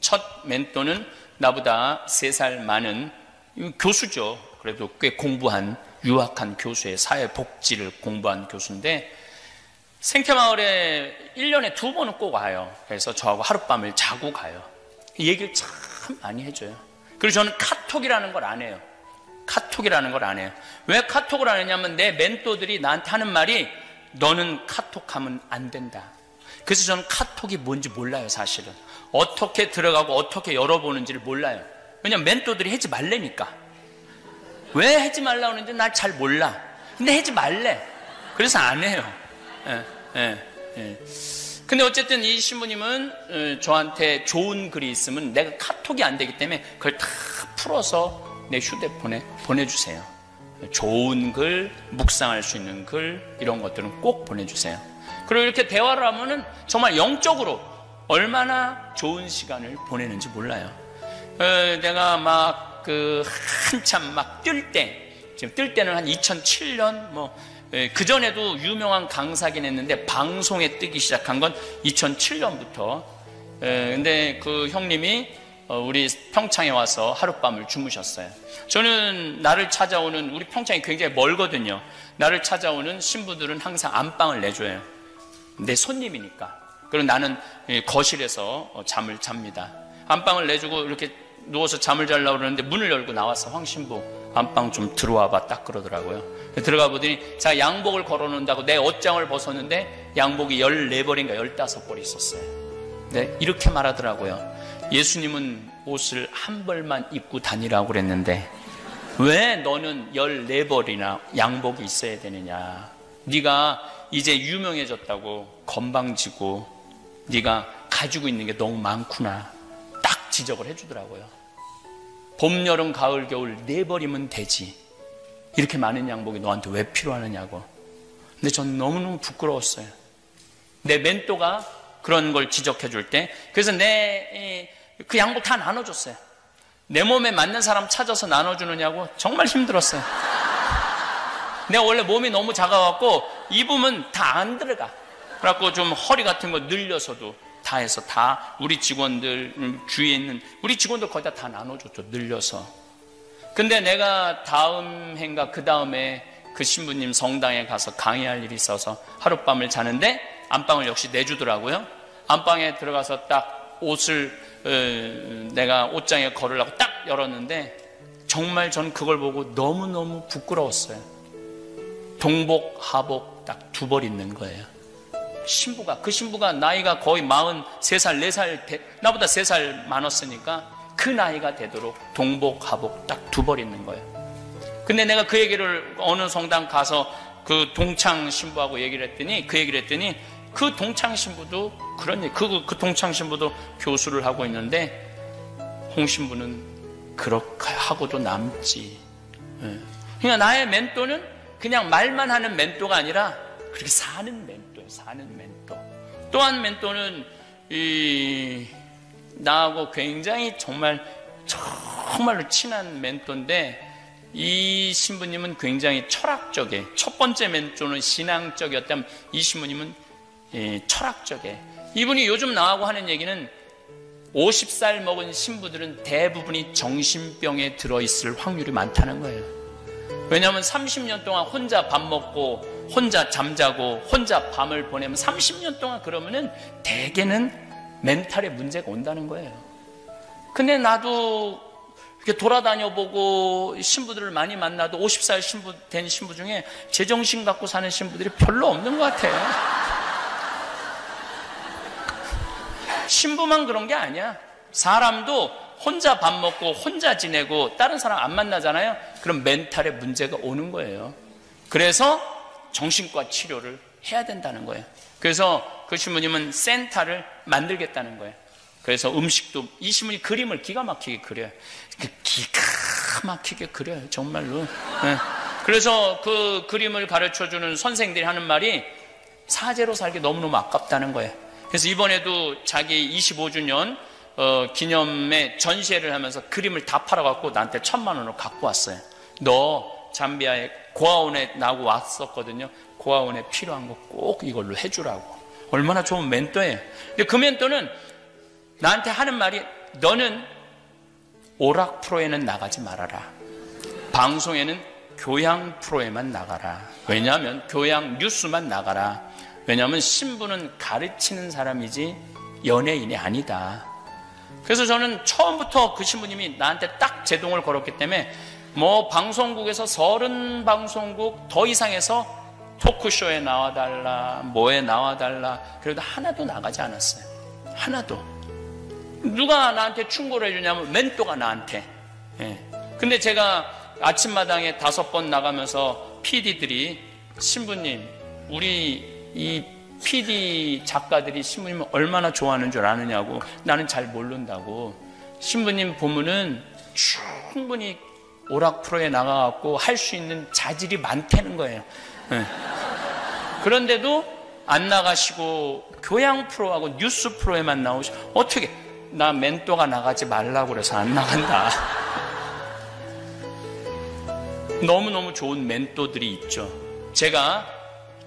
첫 멘토는 나보다 3살 많은 교수죠. 그래도 꽤 공부한 유학한 교수의 사회복지를 공부한 교수인데 생태마을에 1년에 2번은 꼭 와요. 그래서 저하고 하룻밤을 자고 가요. 얘기를 참 많이 해줘요. 그리고 저는 카톡이라는 걸 안 해요. 카톡이라는 걸 안 해요. 왜 카톡을 안 했냐면 내 멘토들이 나한테 하는 말이 너는 카톡하면 안 된다. 그래서 저는 카톡이 뭔지 몰라요. 사실은 어떻게 들어가고 어떻게 열어보는지를 몰라요. 왜냐면 멘토들이 하지 말래니까. 왜 하지 말라 그러는지 날 잘 몰라. 근데 하지 말래. 그래서 안 해요. 근데 어쨌든 이 신부님은 저한테 좋은 글이 있으면 내가 카톡이 안 되기 때문에 그걸 다 풀어서 내 휴대폰에 보내주세요. 좋은 글, 묵상할 수 있는 글, 이런 것들은 꼭 보내주세요. 그리고 이렇게 대화를 하면은 정말 영적으로 얼마나 좋은 시간을 보내는지 몰라요. 내가 막 한참 막 지금 뜰 때는 한 2007년 그전에도 유명한 강사긴 했는데 방송에 뜨기 시작한 건 2007년부터. 근데 그 형님이 우리 평창에 와서 하룻밤을 주무셨어요. 저는 나를 찾아오는, 우리 평창이 굉장히 멀거든요. 나를 찾아오는 신부들은 항상 안방을 내줘요. 내 손님이니까. 그리고 나는 거실에서 잠을 잡니다. 안방을 내주고 이렇게 누워서 잠을 자려고 그러는데 문을 열고 나와서 황 신부 안방 좀 들어와 봐 딱 그러더라고요. 들어가 보더니 자 양복을 걸어놓는다고 내 옷장을 벗었는데 양복이 14벌인가 15벌이 있었어요. 네, 이렇게 말하더라고요. 예수님은 옷을 한 벌만 입고 다니라고 그랬는데 왜 너는 14벌이나 양복이 있어야 되느냐. 네가 이제 유명해졌다고 건방지고 네가 가지고 있는 게 너무 많구나 딱 지적을 해주더라고요. 봄, 여름, 가을, 겨울 4벌이면 되지. 이렇게 많은 양복이 너한테 왜 필요하느냐고. 근데 전 너무너무 부끄러웠어요. 내 멘토가 그런 걸 지적해 줄 때. 그래서 그 양복 다 나눠줬어요. 내 몸에 맞는 사람 찾아서 나눠주느냐고 정말 힘들었어요. 내가 원래 몸이 너무 작아갖고 입으면 다 안 들어가. 그래갖고 좀 허리 같은 거 늘려서도 다 해서 다 우리 직원들 주위에 있는 우리 직원들 거의 다 나눠줬죠. 늘려서. 근데 내가 다음 해인가 그 다음에 그 신부님 성당에 가서 강의할 일이 있어서 하룻밤을 자는데 안방을 역시 내주더라고요. 안방에 들어가서 딱 옷을 내가 옷장에 걸으려고 딱 열었는데 정말 전 그걸 보고 너무너무 부끄러웠어요. 동복, 하복 딱 2벌 있는 거예요. 그 신부가 나이가 거의 43살, 4살, 나보다 3살 많았으니까 그 나이가 되도록 동복, 하복 딱 2벌 있는 거예요. 근데 내가 그 얘기를 어느 성당 가서 그 동창 신부하고 얘기를 했더니 그 동창 신부도 그 동창 신부도 교수를 하고 있는데 홍 신부는 그렇게 하고도 남지. 그러니까 나의 멘토는 그냥 말만 하는 멘토가 아니라 그렇게 사는 멘토예요. 사는 멘토. 또한 멘토는 나하고 굉장히 정말로 친한 멘토인데 이 신부님은 굉장히 철학적이에요. 첫 번째 멘토는 신앙적이었다면 이 신부님은 철학적이에요. 이분이 요즘 나하고 하는 얘기는 50살 먹은 신부들은 대부분이 정신병에 들어있을 확률이 많다는 거예요. 왜냐하면 30년 동안 혼자 밥 먹고 혼자 잠자고 혼자 밤을 보내면 30년 동안 그러면은 대개는 멘탈에 문제가 온다는 거예요. 근데 나도 이렇게 돌아다녀 보고 신부들을 많이 만나도 50살 된 신부 중에 제정신 갖고 사는 신부들이 별로 없는 것 같아요. 신부만 그런 게 아니야. 사람도 혼자 밥 먹고 혼자 지내고 다른 사람 안 만나잖아요. 그럼 멘탈에 문제가 오는 거예요. 그래서 정신과 치료를 해야 된다는 거예요. 그래서 그 신부님은 센터를 만들겠다는 거예요. 그래서 음식도 이 신부님이 그림을 기가 막히게 그려요. 기가 막히게 그려요. 정말로. 네. 그래서 그 그림을 가르쳐주는 선생들이 하는 말이 사제로 살기 너무너무 아깝다는 거예요. 그래서 이번에도 자기 25주년 기념에 전시회를 하면서 그림을 다 팔아갖고 나한테 1,000만 원을 갖고 왔어요. 너 잠비아에 고아원에 나고 왔었거든요. 고아원에 필요한 거 꼭 이걸로 해주라고. 얼마나 좋은 멘토예요. 근데 그 멘토는 나한테 하는 말이, 너는 오락 프로에는 나가지 말아라. 방송에는 교양 프로에만 나가라. 왜냐하면 교양 뉴스만 나가라. 왜냐하면 신부는 가르치는 사람이지 연예인이 아니다. 그래서 저는 처음부터 그 신부님이 나한테 딱 제동을 걸었기 때문에 뭐 방송국에서 30방송국 더 이상해서 토크쇼에 나와달라, 뭐에 나와달라, 그래도 하나도 나가지 않았어요. 하나도. 누가 나한테 충고를 해주냐면 멘토가 나한테. 예. 근데 제가 아침마당에 5번 나가면서 PD들이, 신부님, 우리 이 PD 작가들이 신부님을 얼마나 좋아하는 줄 아느냐고. 나는 잘 모른다고. 신부님 보면은 충분히 오락 프로에 나가갖고 할 수 있는 자질이 많다는 거예요. 네. 그런데도 안 나가시고 교양 프로하고 뉴스 프로에만 나오시고, 어떻게, 나 멘토가 나가지 말라고 그래서 안 나간다. 너무너무 좋은 멘토들이 있죠. 제가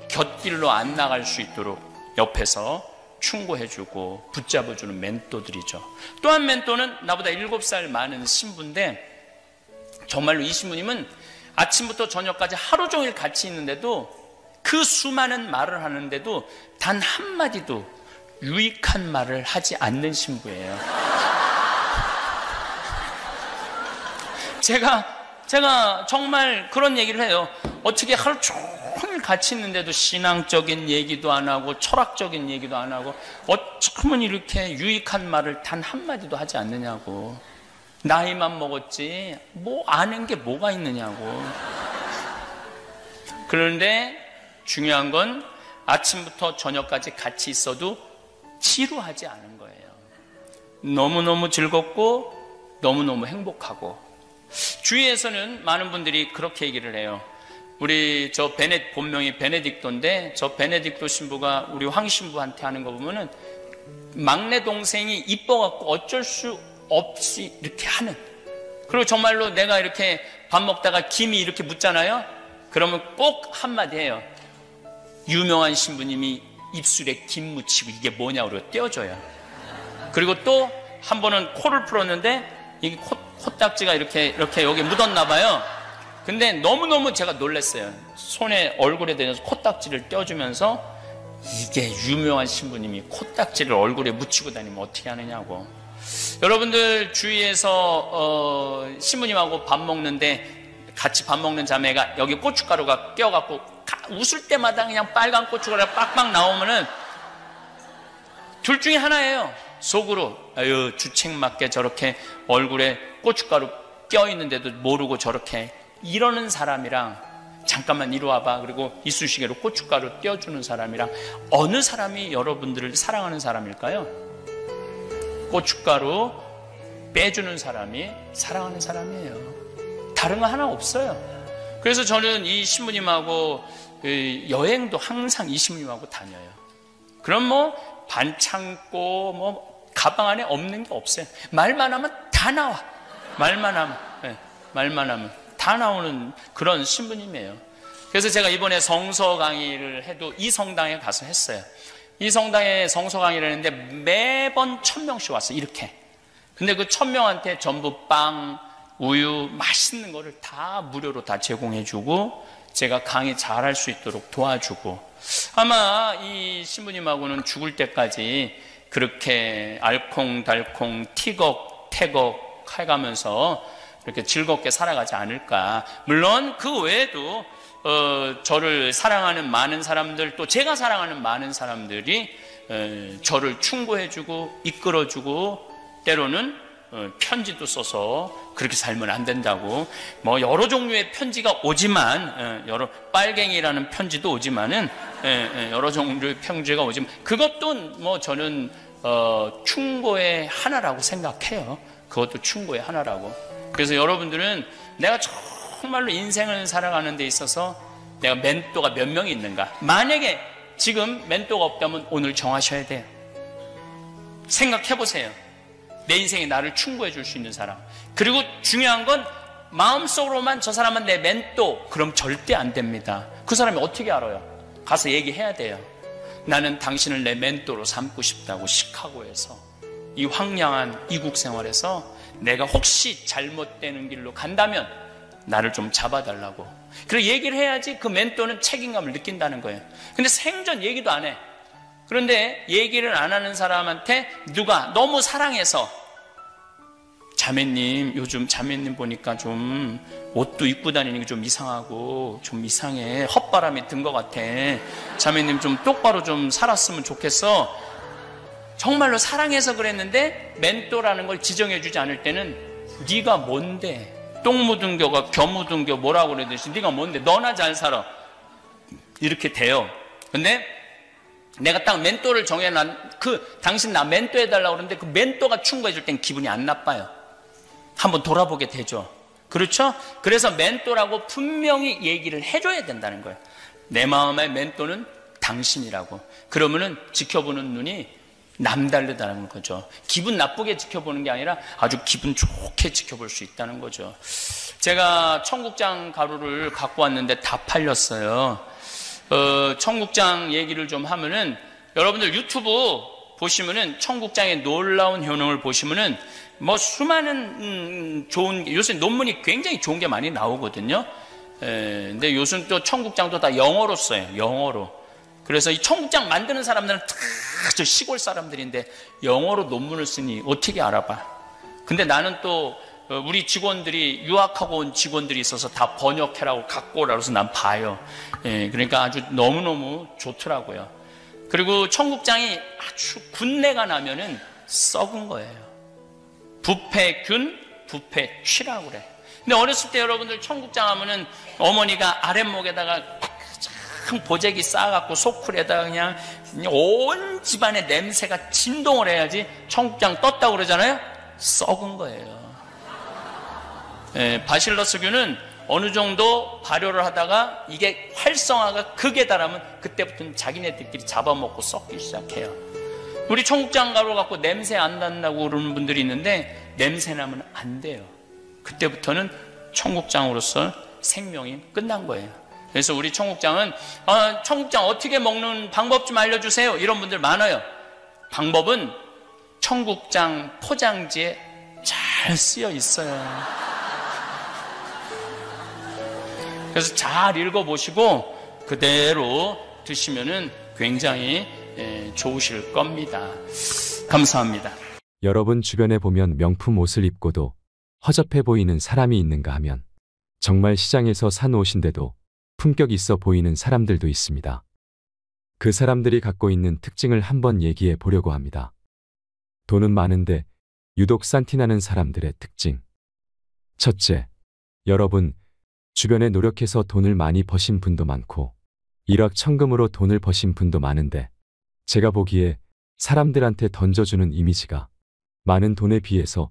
곁길로 안 나갈 수 있도록 옆에서 충고해주고 붙잡아주는 멘토들이죠. 또 한 멘토는 나보다 7살 많은 신부인데, 정말로 이 신부님은 아침부터 저녁까지 하루 종일 같이 있는데도, 그 수많은 말을 하는데도 단 한마디도 유익한 말을 하지 않는 신부예요. 제가 정말 그런 얘기를 해요. 어떻게 하루 종일 같이 있는데도 신앙적인 얘기도 안 하고 철학적인 얘기도 안 하고 어쩌면 이렇게 유익한 말을 단 한마디도 하지 않느냐고. 나이만 먹었지 뭐 아는 게 뭐가 있느냐고. 그런데 중요한 건 아침부터 저녁까지 같이 있어도 지루하지 않은 거예요. 너무너무 즐겁고 너무너무 행복하고. 주위에서는 많은 분들이 그렇게 얘기를 해요. 우리 본명이 베네딕토인데, 저 베네딕토 신부가 우리 황 신부한테 하는 거 보면은 막내 동생이 이뻐갖고 어쩔 수 없이 이렇게 하는. 그리고 정말로 내가 이렇게 밥 먹다가 김이 이렇게 묻잖아요. 그러면 꼭 한마디 해요. 유명한 신부님이 입술에 김 묻히고 이게 뭐냐고 그러고 떼어줘요. 그리고 또 한 번은 코를 풀었는데 이게 코딱지가 이렇게 여기 묻었나 봐요. 근데 너무너무 제가 놀랐어요. 손에 얼굴에 대면서 코딱지를 떼어주면서, 이게 유명한 신부님이 코딱지를 얼굴에 묻히고 다니면 어떻게 하느냐고. 여러분들 주위에서 신부님하고 밥 먹는데 같이 밥 먹는 자매가 여기 고춧가루가 껴갖고 웃을 때마다 그냥 빨간 고춧가루가 빡빡 나오면은 둘 중에 하나예요. 속으로 아유 주책맞게 저렇게 얼굴에 고춧가루 껴있는데도 모르고 저렇게 이러는 사람이랑, 잠깐만 이리 와봐, 그리고 이쑤시개로 고춧가루 떼어주는 사람이랑, 어느 사람이 여러분들을 사랑하는 사람일까요? 고춧가루 빼주는 사람이 사랑하는 사람이에요. 다른 거 하나 없어요. 그래서 저는 이 신부님하고 여행도 항상 이 신부님하고 다녀요. 그럼 뭐 반창고 뭐 가방 안에 없는 게 없어요. 말만 하면 다 나와. 말만 하면 다 나오는 그런 신부님이에요. 그래서 제가 이번에 성서 강의를 해도 이 성당에 가서 했어요. 이 성당에 성서 강의를 했는데 매번 1,000명씩 왔어요. 이렇게. 근데 그 1,000명한테 전부 빵, 우유, 맛있는 거를 다 무료로 다 제공해주고, 제가 강의 잘할 수 있도록 도와주고, 아마 이 신부님하고는 죽을 때까지 그렇게 알콩달콩 티격태격 해가면서 이렇게 즐겁게 살아가지 않을까. 물론 그 외에도 저를 사랑하는 많은 사람들, 또 제가 사랑하는 많은 사람들이 저를 충고해주고 이끌어주고, 때로는 편지도 써서 그렇게 살면 안 된다고, 뭐 여러 종류의 편지가 오지만, 여러 빨갱이라는 편지도 오지만은, 여러 종류의 편지가 오지만, 그것도 뭐 저는 충고의 하나라고 생각해요. 그것도 충고의 하나라고. 그래서 여러분들은 내가 정말로 인생을 살아가는 데 있어서 내가 멘토가 몇 명이 있는가, 만약에 지금 멘토가 없다면 오늘 정하셔야 돼요. 생각해 보세요. 내 인생에 나를 충고해 줄 수 있는 사람. 그리고 중요한 건 마음속으로만 저 사람은 내 멘토. 그럼 절대 안 됩니다. 그 사람이 어떻게 알아요? 가서 얘기해야 돼요. 나는 당신을 내 멘토로 삼고 싶다고. 시카고에서 이 황량한 이국 생활에서 내가 혹시 잘못되는 길로 간다면 나를 좀 잡아달라고. 그리고 얘기를 해야지 그 멘토는 책임감을 느낀다는 거예요. 근데 생전 얘기도 안 해. 그런데 얘기를 안 하는 사람한테 누가 너무 사랑해서 자매님, 요즘 자매님 보니까 좀 옷도 입고 다니는 게 좀 이상하고 좀 이상해. 헛바람이 든 것 같아. 자매님 좀 똑바로 좀 살았으면 좋겠어. 정말로 사랑해서 그랬는데 멘토라는 걸 지정해 주지 않을 때는 네가 뭔데? 똥 묻은 겨가 겨 묻은 겨 뭐라고 그러듯이 네가 뭔데? 너나 잘 살아. 이렇게 돼요. 근데 내가 딱 멘토를 정해놨, 당신 나 멘토 해달라고 그러는데 그 멘토가 충고해 줄 땐 기분이 안 나빠요. 한번 돌아보게 되죠. 그렇죠? 그래서 멘토라고 분명히 얘기를 해줘야 된다는 거예요. 내 마음의 멘토는 당신이라고. 그러면은 지켜보는 눈이 남다르다는 거죠. 기분 나쁘게 지켜보는 게 아니라 아주 기분 좋게 지켜볼 수 있다는 거죠. 제가 청국장 가루를 갖고 왔는데 다 팔렸어요. 청국장 얘기를 좀 하면은 여러분들 유튜브 보시면은 청국장의 놀라운 효능을 보시면은 뭐 수많은 좋은, 요새 논문이 굉장히 좋은 게 많이 나오거든요. 근데 요즘 또 청국장도 다 영어로 써요. 영어로. 그래서 이 청국장 만드는 사람들은 다 저 시골 사람들인데 영어로 논문을 쓰니 어떻게 알아봐. 근데 나는 또 우리 직원들이 유학하고 온 직원들이 있어서 다 번역해라고 갖고 오라고 해서 난 봐요. 그러니까 아주 너무너무 좋더라고요. 그리고 청국장이 아주 군내가 나면은 썩은 거예요. 부패균, 부패취라고 그래. 근데 어렸을 때 여러분들 청국장 하면은 어머니가 아랫목에다가 큰 보재기 쌓아갖고 소쿠리에다가 그냥 온 집안의 냄새가 진동을 해야지 청국장 떴다고 그러잖아요. 썩은 거예요. 바실러스균은 어느 정도 발효를 하다가 이게 활성화가 극에 달하면 그때부터는 자기네들끼리 잡아먹고 썩기 시작해요. 우리 청국장 가루 갖고 냄새 안 난다고 그러는 분들이 있는데 냄새 나면 안 돼요. 그때부터는 청국장으로서 생명이 끝난 거예요. 그래서 우리 청국장은 청국장 어떻게 먹는 방법 좀 알려주세요. 이런 분들 많아요. 방법은 청국장 포장지에 잘 쓰여 있어요. 그래서 잘 읽어보시고 그대로 드시면은 굉장히 좋으실 겁니다. 감사합니다. 여러분 주변에 보면 명품 옷을 입고도 허접해 보이는 사람이 있는가 하면 정말 시장에서 산 옷인데도 품격 있어 보이는 사람들도 있습니다. 그 사람들이 갖고 있는 특징을 한번 얘기해 보려고 합니다. 돈은 많은데 유독 싼티나는 사람들의 특징. 첫째, 여러분 주변에 노력해서 돈을 많이 버신 분도 많고 일확천금으로 돈을 버신 분도 많은데 제가 보기에 사람들한테 던져주는 이미지가 많은 돈에 비해서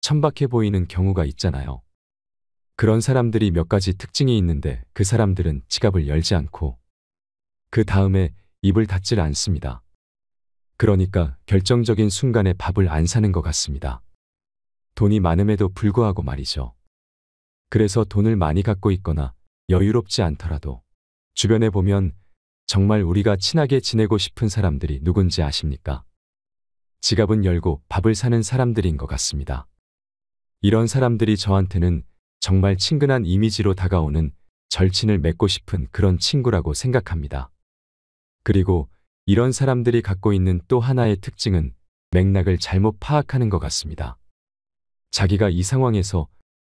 천박해 보이는 경우가 있잖아요. 그런 사람들이 몇 가지 특징이 있는데 그 사람들은 지갑을 열지 않고 그 다음에 입을 닫질 않습니다. 그러니까 결정적인 순간에 밥을 안 사는 것 같습니다. 돈이 많음에도 불구하고 말이죠. 그래서 돈을 많이 갖고 있거나 여유롭지 않더라도 주변에 보면 정말 우리가 친하게 지내고 싶은 사람들이 누군지 아십니까? 지갑은 열고 밥을 사는 사람들인 것 같습니다. 이런 사람들이 저한테는 정말 친근한 이미지로 다가오는 절친을 맺고 싶은 그런 친구라고 생각합니다. 그리고 이런 사람들이 갖고 있는 또 하나의 특징은 맥락을 잘못 파악하는 것 같습니다. 자기가 이 상황에서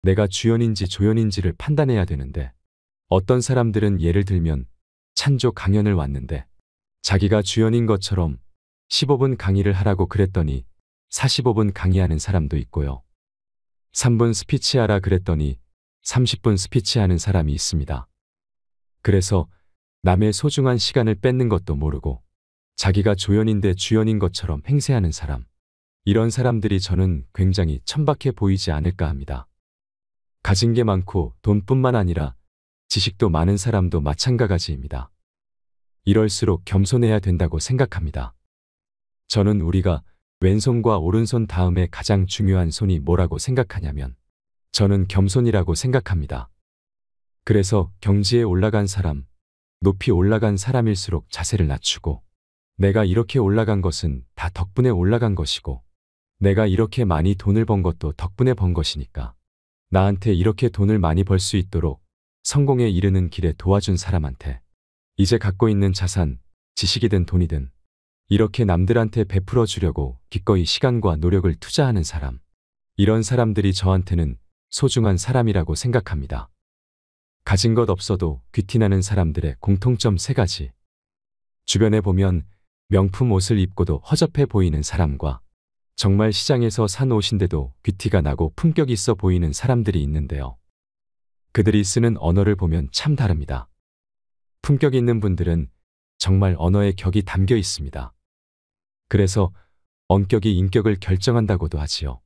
내가 주연인지 조연인지를 판단해야 되는데 어떤 사람들은 예를 들면 찬조 강연을 왔는데 자기가 주연인 것처럼 15분 강의를 하라고 그랬더니 45분 강의하는 사람도 있고요. 3분 스피치하라 그랬더니 30분 스피치하는 사람이 있습니다. 그래서 남의 소중한 시간을 뺏는 것도 모르고 자기가 조연인데 주연인 것처럼 행세하는 사람. 이런 사람들이 저는 굉장히 천박해 보이지 않을까 합니다. 가진 게 많고 돈뿐만 아니라 지식도 많은 사람도 마찬가지입니다. 이럴수록 겸손해야 된다고 생각합니다. 저는 우리가 왼손과 오른손 다음에 가장 중요한 손이 뭐라고 생각하냐면 저는 겸손이라고 생각합니다. 그래서 경지에 올라간 사람, 높이 올라간 사람일수록 자세를 낮추고 내가 이렇게 올라간 것은 다 덕분에 올라간 것이고 내가 이렇게 많이 돈을 번 것도 덕분에 번 것이니까 나한테 이렇게 돈을 많이 벌 수 있도록 성공에 이르는 길에 도와준 사람한테 이제 갖고 있는 자산, 지식이든 돈이든 이렇게 남들한테 베풀어 주려고 기꺼이 시간과 노력을 투자하는 사람, 이런 사람들이 저한테는 소중한 사람이라고 생각합니다. 가진 것 없어도 귀티나는 사람들의 공통점 3가지. 주변에 보면 명품 옷을 입고도 허접해 보이는 사람과 정말 시장에서 산 옷인데도 귀티가 나고 품격 있어 보이는 사람들이 있는데요. 그들이 쓰는 언어를 보면 참 다릅니다. 품격 있는 분들은 정말 언어의 격이 담겨 있습니다. 그래서 언격이 인격을 결정한다고도 하지요.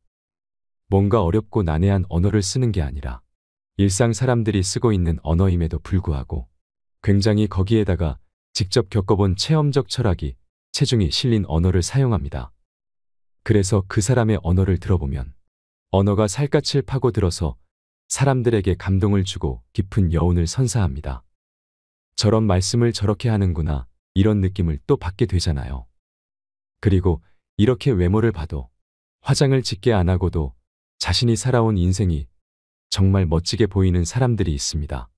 뭔가 어렵고 난해한 언어를 쓰는 게 아니라 일상 사람들이 쓰고 있는 언어임에도 불구하고 굉장히 거기에다가 직접 겪어본 체험적 철학이 체중이 실린 언어를 사용합니다. 그래서 그 사람의 언어를 들어보면 언어가 살갗을 파고들어서 사람들에게 감동을 주고 깊은 여운을 선사합니다. 저런 말씀을 저렇게 하는구나 이런 느낌을 또 받게 되잖아요. 그리고 이렇게 외모를 봐도 화장을 짙게 안 하고도 자신이 살아온 인생이 정말 멋지게 보이는 사람들이 있습니다.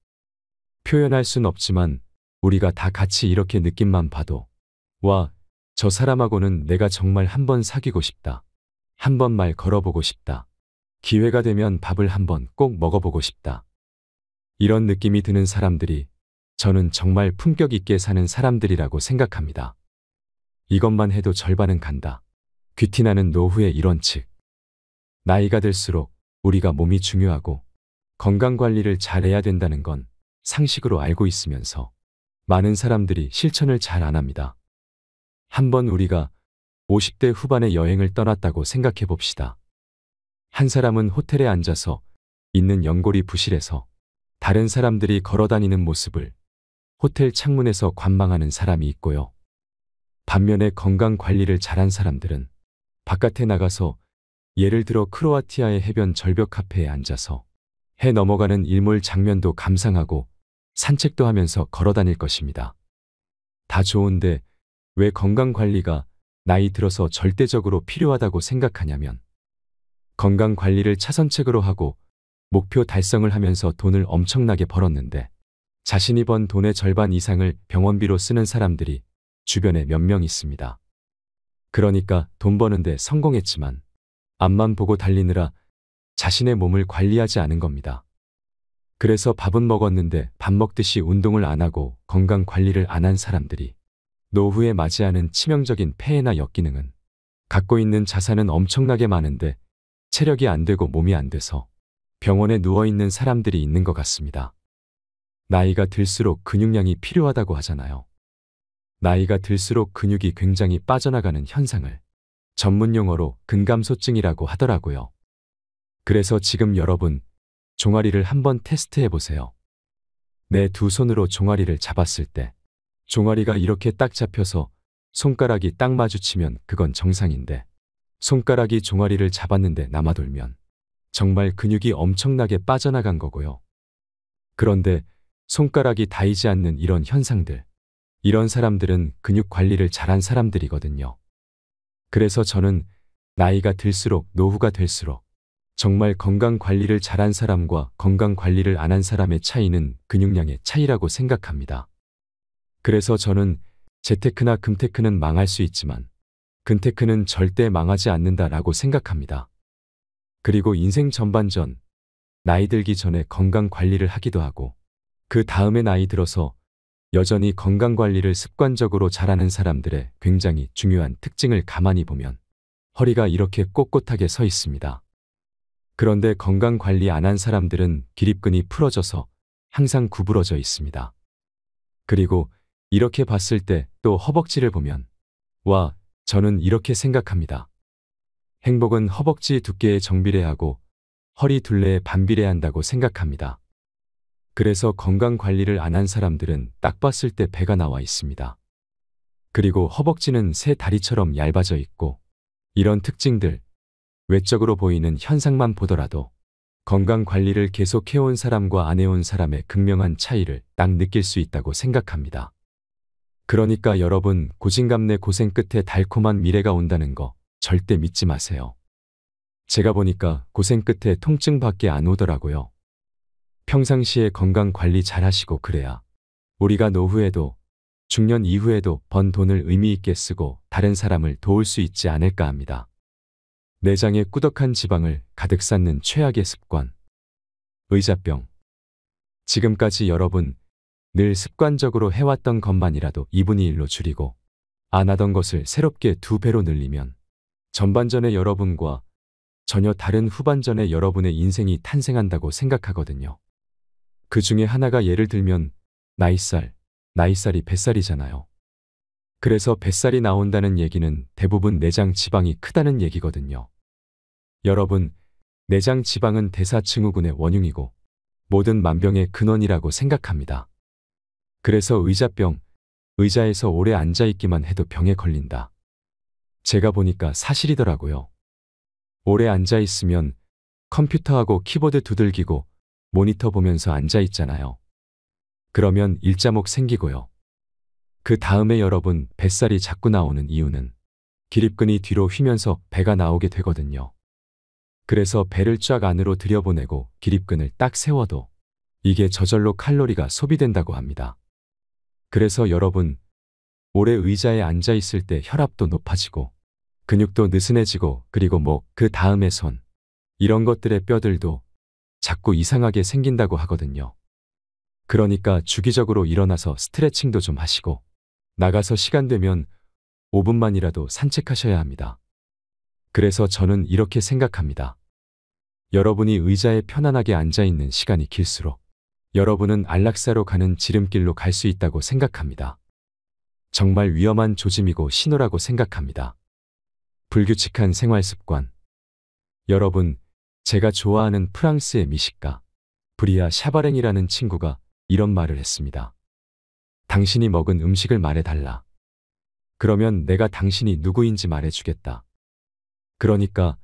표현할 순 없지만 우리가 다 같이 이렇게 느낌만 봐도 와, 저 사람하고는 내가 정말 한번 사귀고 싶다. 한번 말 걸어보고 싶다. 기회가 되면 밥을 한번 꼭 먹어보고 싶다. 이런 느낌이 드는 사람들이 저는 정말 품격 있게 사는 사람들이라고 생각합니다. 이것만 해도 절반은 간다. 귀티나는 노후의 이런 측. 나이가 들수록 우리가 몸이 중요하고 건강관리를 잘해야 된다는 건 상식으로 알고 있으면서 많은 사람들이 실천을 잘 안 합니다. 한번 우리가 50대 후반에 여행을 떠났다고 생각해 봅시다. 한 사람은 호텔에 앉아서 있는 연골이 부실해서 다른 사람들이 걸어다니는 모습을 호텔 창문에서 관망하는 사람이 있고요. 반면에 건강관리를 잘한 사람들은 바깥에 나가서 예를 들어 크로아티아의 해변 절벽 카페에 앉아서 해 넘어가는 일몰 장면도 감상하고 산책도 하면서 걸어다닐 것입니다. 다 좋은데 왜 건강관리가 나이 들어서 절대적으로 필요하다고 생각하냐면 건강관리를 차선책으로 하고 목표 달성을 하면서 돈을 엄청나게 벌었는데 자신이 번 돈의 절반 이상을 병원비로 쓰는 사람들이 주변에 몇 명 있습니다. 그러니까 돈 버는데 성공했지만 앞만 보고 달리느라 자신의 몸을 관리하지 않은 겁니다. 그래서 밥은 먹었는데 밥 먹듯이 운동을 안 하고 건강 관리를 안 한 사람들이 노후에 맞이하는 치명적인 폐해나 역기능은 갖고 있는 자산은 엄청나게 많은데 체력이 안 되고 몸이 안 돼서 병원에 누워있는 사람들이 있는 것 같습니다. 나이가 들수록 근육량이 필요하다고 하잖아요. 나이가 들수록 근육이 굉장히 빠져나가는 현상을 전문 용어로 근감소증이라고 하더라고요. 그래서 지금 여러분 종아리를 한번 테스트해 보세요. 내 두 손으로 종아리를 잡았을 때 종아리가 이렇게 딱 잡혀서 손가락이 딱 마주치면 그건 정상인데 손가락이 종아리를 잡았는데 남아돌면 정말 근육이 엄청나게 빠져나간 거고요. 그런데 손가락이 닿이지 않는 이런 현상들, 이런 사람들은 근육 관리를 잘한 사람들이거든요. 그래서 저는 나이가 들수록 노후가 될수록 정말 건강 관리를 잘한 사람과 건강 관리를 안 한 사람의 차이는 근육량의 차이라고 생각합니다. 그래서 저는 재테크나 금테크는 망할 수 있지만 근테크는 절대 망하지 않는다라고 생각합니다. 그리고 인생 전반전 나이 들기 전에 건강 관리를 하기도 하고 그 다음에 나이 들어서 여전히 건강 관리를 습관적으로 잘하는 사람들의 굉장히 중요한 특징을 가만히 보면 허리가 이렇게 꼿꼿하게 서 있습니다. 그런데 건강 관리 안 한 사람들은 기립근이 풀어져서 항상 구부러져 있습니다. 그리고 이렇게 봤을 때 또 허벅지를 보면 와, 저는 이렇게 생각합니다. 행복은 허벅지 두께에 정비례하고 허리 둘레에 반비례한다고 생각합니다. 그래서 건강 관리를 안 한 사람들은 딱 봤을 때 배가 나와 있습니다. 그리고 허벅지는 새 다리처럼 얇아져 있고 이런 특징들, 외적으로 보이는 현상만 보더라도 건강 관리를 계속해온 사람과 안 해온 사람의 극명한 차이를 딱 느낄 수 있다고 생각합니다. 그러니까 여러분, 고진감래 고생 끝에 달콤한 미래가 온다는 거 절대 믿지 마세요. 제가 보니까 고생 끝에 통증밖에 안 오더라고요. 평상시에 건강 관리 잘 하시고 그래야 우리가 노후에도 중년 이후에도 번 돈을 의미 있게 쓰고 다른 사람을 도울 수 있지 않을까 합니다. 내장에 꾸덕한 지방을 가득 쌓는 최악의 습관. 의자병. 지금까지 여러분 늘 습관적으로 해왔던 것만이라도 2분의 1로 줄이고 안 하던 것을 새롭게 2배로 늘리면 전반전의 여러분과 전혀 다른 후반전의 여러분의 인생이 탄생한다고 생각하거든요. 그 중에 하나가 예를 들면 나이살이 뱃살이잖아요. 그래서 뱃살이 나온다는 얘기는 대부분 내장 지방이 크다는 얘기거든요. 여러분, 내장 지방은 대사증후군의 원흉이고 모든 만병의 근원이라고 생각합니다. 그래서 의자병, 의자에서 오래 앉아있기만 해도 병에 걸린다. 제가 보니까 사실이더라고요. 오래 앉아있으면 컴퓨터하고 키보드 두들기고 모니터 보면서 앉아있잖아요. 그러면 일자목 생기고요. 그 다음에 여러분 뱃살이 자꾸 나오는 이유는 기립근이 뒤로 휘면서 배가 나오게 되거든요. 그래서 배를 쫙 안으로 들여보내고 기립근을 딱 세워도 이게 저절로 칼로리가 소비된다고 합니다. 그래서 여러분 오래 의자에 앉아있을 때 혈압도 높아지고 근육도 느슨해지고 그리고 목, 그 다음에 손 이런 것들의 뼈들도 자꾸 이상하게 생긴다고 하거든요. 그러니까 주기적으로 일어나서 스트레칭도 좀 하시고 나가서 시간 되면 5분만이라도 산책하셔야 합니다. 그래서 저는 이렇게 생각합니다. 여러분이 의자에 편안하게 앉아있는 시간이 길수록 여러분은 안락사로 가는 지름길로 갈 수 있다고 생각합니다. 정말 위험한 조짐이고 신호라고 생각합니다. 불규칙한 생활 습관. 여러분, 제가 좋아하는 프랑스의 미식가 브리아 샤바랭이라는 친구가 이런 말을 했습니다. 당신이 먹은 음식을 말해달라. 그러면 내가 당신이 누구인지 말해주겠다. 그러니까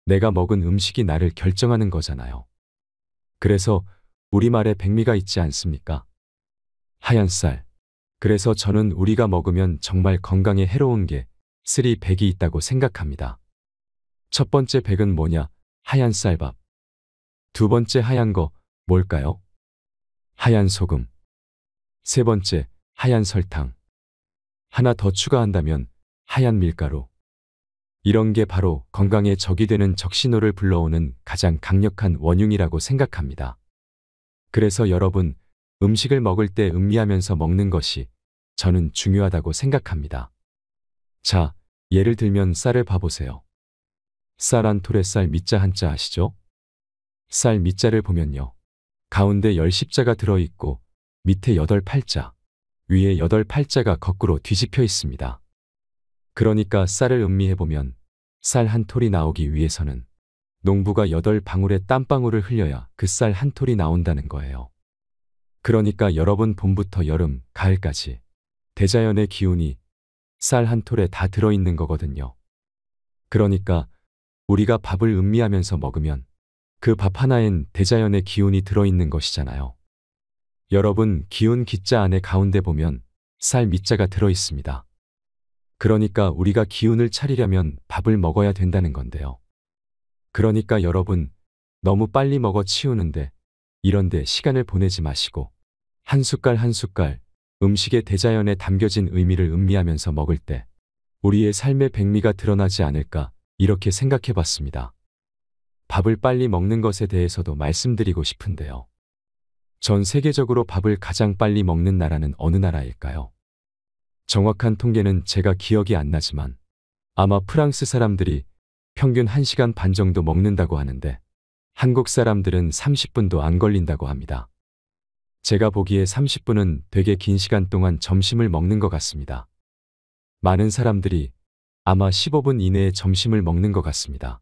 내가 먹은 음식이 나를 결정하는 거잖아요. 그래서 우리말에 백미가 있지 않습니까? 하얀 쌀. 그래서 저는 우리가 먹으면 정말 건강에 해로운 게 100이 있다고 생각합니다. 첫 번째 100은 뭐냐? 하얀 쌀밥. 두 번째 하얀 거 뭘까요? 하얀 소금. 세 번째 하얀 설탕. 하나 더 추가한다면 하얀 밀가루. 이런 게 바로 건강에 적이 되는 적신호를 불러오는 가장 강력한 원흉이라고 생각합니다. 그래서 여러분, 음식을 먹을 때 음미하면서 먹는 것이 저는 중요하다고 생각합니다. 자, 예를 들면 쌀을 봐보세요. 쌀 한 톨에 쌀 밑자 한자 아시죠? 쌀 밑자를 보면요. 가운데 10십자가 들어있고 밑에 8팔자, 위에 8팔자가 거꾸로 뒤집혀 있습니다. 그러니까 쌀을 음미해보면 쌀 한 톨이 나오기 위해서는 농부가 8방울의 땀방울을 흘려야 그 쌀 한 톨이 나온다는 거예요. 그러니까 여러분 봄부터 여름, 가을까지 대자연의 기운이 쌀 한 톨에 다 들어있는 거거든요. 그러니까 우리가 밥을 음미하면서 먹으면 그 밥 하나엔 대자연의 기운이 들어있는 것이잖아요. 여러분, 기운 기자 안에 가운데 보면 쌀 밑자가 들어있습니다. 그러니까 우리가 기운을 차리려면 밥을 먹어야 된다는 건데요. 그러니까 여러분, 너무 빨리 먹어 치우는데 이런데 시간을 보내지 마시고 한 숟갈 한 숟갈 음식의 대자연에 담겨진 의미를 음미하면서 먹을 때 우리의 삶의 백미가 드러나지 않을까 이렇게 생각해 봤습니다. 밥을 빨리 먹는 것에 대해서도 말씀드리고 싶은데요. 전 세계적으로 밥을 가장 빨리 먹는 나라는 어느 나라일까요? 정확한 통계는 제가 기억이 안 나지만 아마 프랑스 사람들이 평균 1시간 반 정도 먹는다고 하는데 한국 사람들은 30분도 안 걸린다고 합니다. 제가 보기에 30분은 되게 긴 시간 동안 점심을 먹는 것 같습니다. 많은 사람들이 아마 15분 이내에 점심을 먹는 것 같습니다.